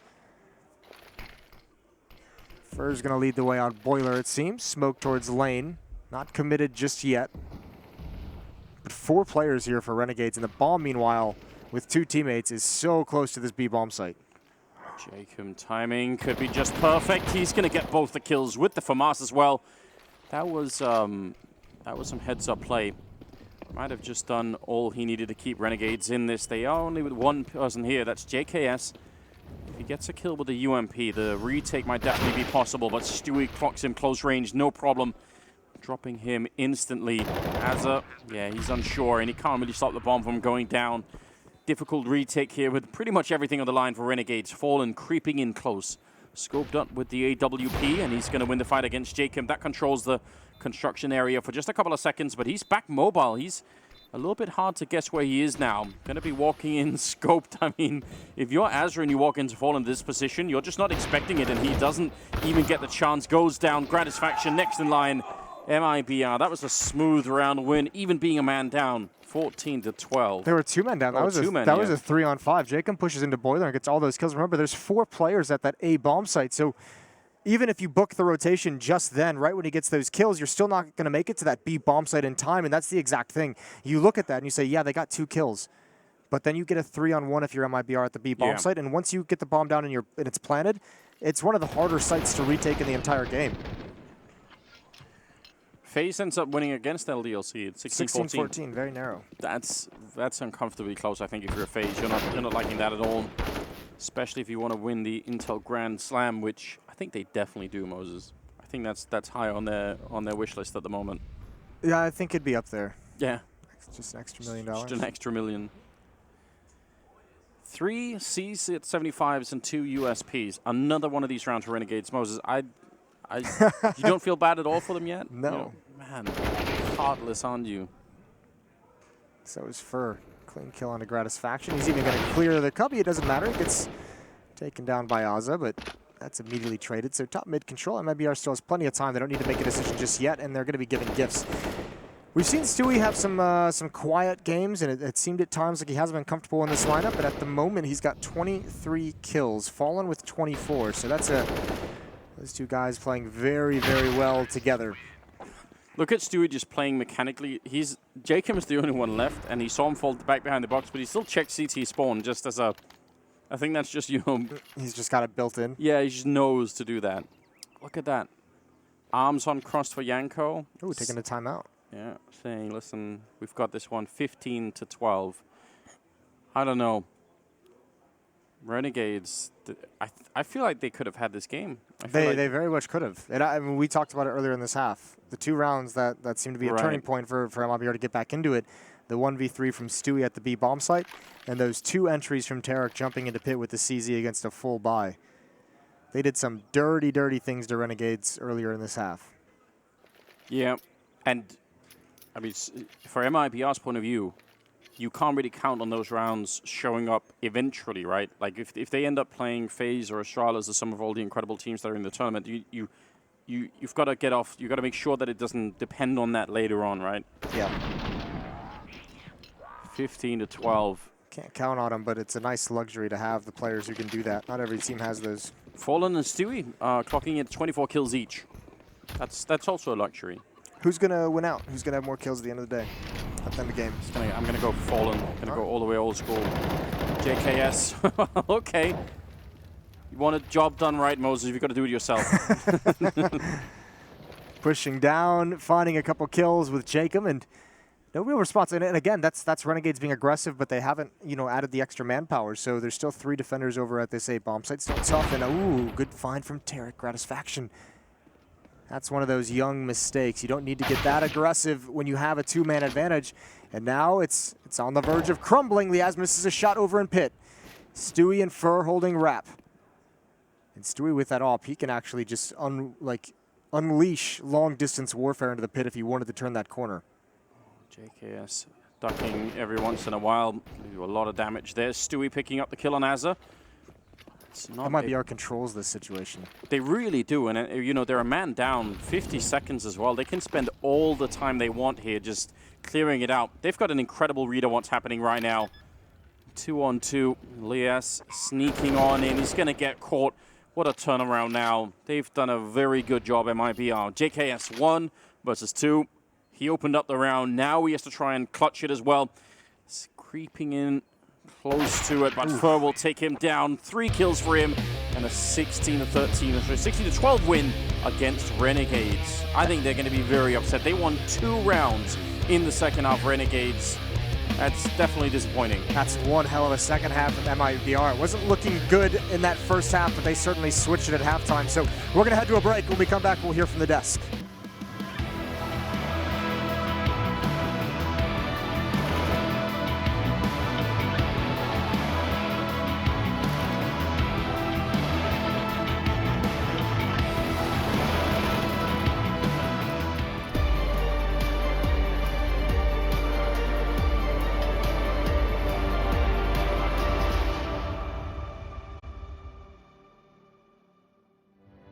Fur's going to lead the way on Boiler, it seems. Smoke towards lane. Not committed just yet. But 4 players here for Renegades, and the bomb, meanwhile, with 2 teammates, is so close to this B-bomb site. Jacob timing could be just perfect. He's going to get both the kills with the FAMAS as well. That was some heads-up play. Might have just done all he needed to keep Renegades in this. They are only with 1 person here. That's JKS. If he gets a kill with the UMP, the retake might definitely be possible, but Stewie clocks him close range, no problem. Dropping him instantly. Yeah, he's unsure, and he can't really stop the bomb from going down. Difficult retake here with pretty much everything on the line for Renegades. Fallen creeping in close. Scoped up with the AWP, and he's going to win the fight against Jacob. That controls the construction area for just a couple of seconds, but he's back mobile. He's a little bit hard to guess where he is now. Going to be walking in scoped. I mean, if you're Azra and you walk into Fallen in this position, you're just not expecting it, and he doesn't even get the chance. Goes down. Gratisfaction next in line. MIBR. That was a smooth round win, even being a man down. 14-12. There were 2 men down. That was a 3-on-5. Jacob pushes into Boiler and gets all those kills. Remember, there's 4 players at that A bomb site, so even if you book the rotation just then, right when he gets those kills, you're still not going to make it to that B bomb site in time, and that's the exact thing. You look at that and you say, yeah, they got 2 kills, but then you get a 3-on-1 if you're MIBR at the B bomb site, and once you get the bomb down and it's planted, it's one of the harder sites to retake in the entire game. FaZe ends up winning against LDLC at 16-14. 16-14, very narrow. That's uncomfortably close, I think, if you're a FaZe. You're not liking that at all, especially if you want to win the Intel Grand Slam, which I think they definitely do, Moses. I think that's high on their wish list at the moment. Yeah, I think it'd be up there. Yeah. It's just an extra $1 million. Just an extra $1 million. 3 C's at 75s and 2 USPs. Another one of these rounds for Renegades. Moses, you don't feel bad at all for them yet? No. You know, man, heartless on you. So is Fur. Clean kill on a Gratisfaction. He's even going to clear the cubby. It doesn't matter. It gets taken down by Azza, but that's immediately traded. So top mid control. MIBR still has plenty of time. They don't need to make a decision just yet, and they're going to be giving gifts. We've seen Stewie have some quiet games, and it seemed at times like he hasn't been comfortable in this lineup, but at the moment he's got 23 kills. Fallen with 24, so that's those 2 guys playing very, very well together. Look at Stewie just playing mechanically. Jacob is the only one left, and he saw him fall back behind the box, but he still checked CT spawn just as a... I think that's just, you know... He's just got it built in. Yeah, he just knows to do that. Look at that. Arms uncrossed for Yanko. Ooh, taking a timeout. Yeah, saying, listen, we've got this one 15-12. I don't know. Renegades, I feel like they could have had this game. They very much could have. And I mean, we talked about it earlier in this half. The 2 rounds that seemed to be a turning point for mibr to get back into it. The 1v3 from Stewie at the B bomb site, and those 2 entries from Tarek jumping into pit with the CZ against a full buy. They did some dirty, dirty things to Renegades earlier in this half. Yeah, and I mean, for mibr's point of view, you can't really count on those rounds showing up eventually, right? Like if they end up playing FaZe or Astralis or some of all the incredible teams that are in the tournament, you've got to get off. You've got to make sure that it doesn't depend on that later on, right? Yeah. 15-12. Can't count on them, but it's a nice luxury to have the players who can do that. Not every team has those. Fallen and Stewie clocking at 24 kills each. That's also a luxury. Who's going to win out? Who's going to have more kills at the end of the day? At the end of the game. I'm going to go Fallen. I'm going to go all the way old school. JKS. Okay. You want a job done right, Moses, you've got to do it yourself. Pushing down, finding a couple kills with Jacob, and no real response. And again, that's Renegades being aggressive, but they haven't, added the extra manpower. So there's still 3 defenders over at this A bomb site. Still tough, and ooh, good find from Tarek. Gratisfaction. That's one of those young mistakes. You don't need to get that aggressive when you have a 2-man advantage. And now it's on the verge of crumbling. Liaz misses a shot over in pit. Stewie and Fur holding wrap. And Stewie with that AWP, he can actually just unleash long-distance warfare into the pit if he wanted to turn that corner. JKS ducking every once in a while. Do a lot of damage there. Stewie picking up the kill on Azza. mibr controls this situation. They really do, and they're a man down, 50 seconds as well. They can spend all the time they want here just clearing it out. They've got an incredible read of what's happening right now. 2-on-2, Lias sneaking on in. He's going to get caught. What a turnaround now. They've done a very good job, mibr. JKS 1 versus 2. He opened up the round. Now he has to try and clutch it as well. It's creeping in close to it, but Fur will take him down. 3 kills for him and a 16-12 win against Renegades. I think they're going to be very upset. They won 2 rounds in the second half, Renegades. That's definitely disappointing. That's one hell of a second half of mibr. It wasn't looking good in that first half, but they certainly switched it at halftime. So we're going to head to a break. When we come back, we'll hear from the desk.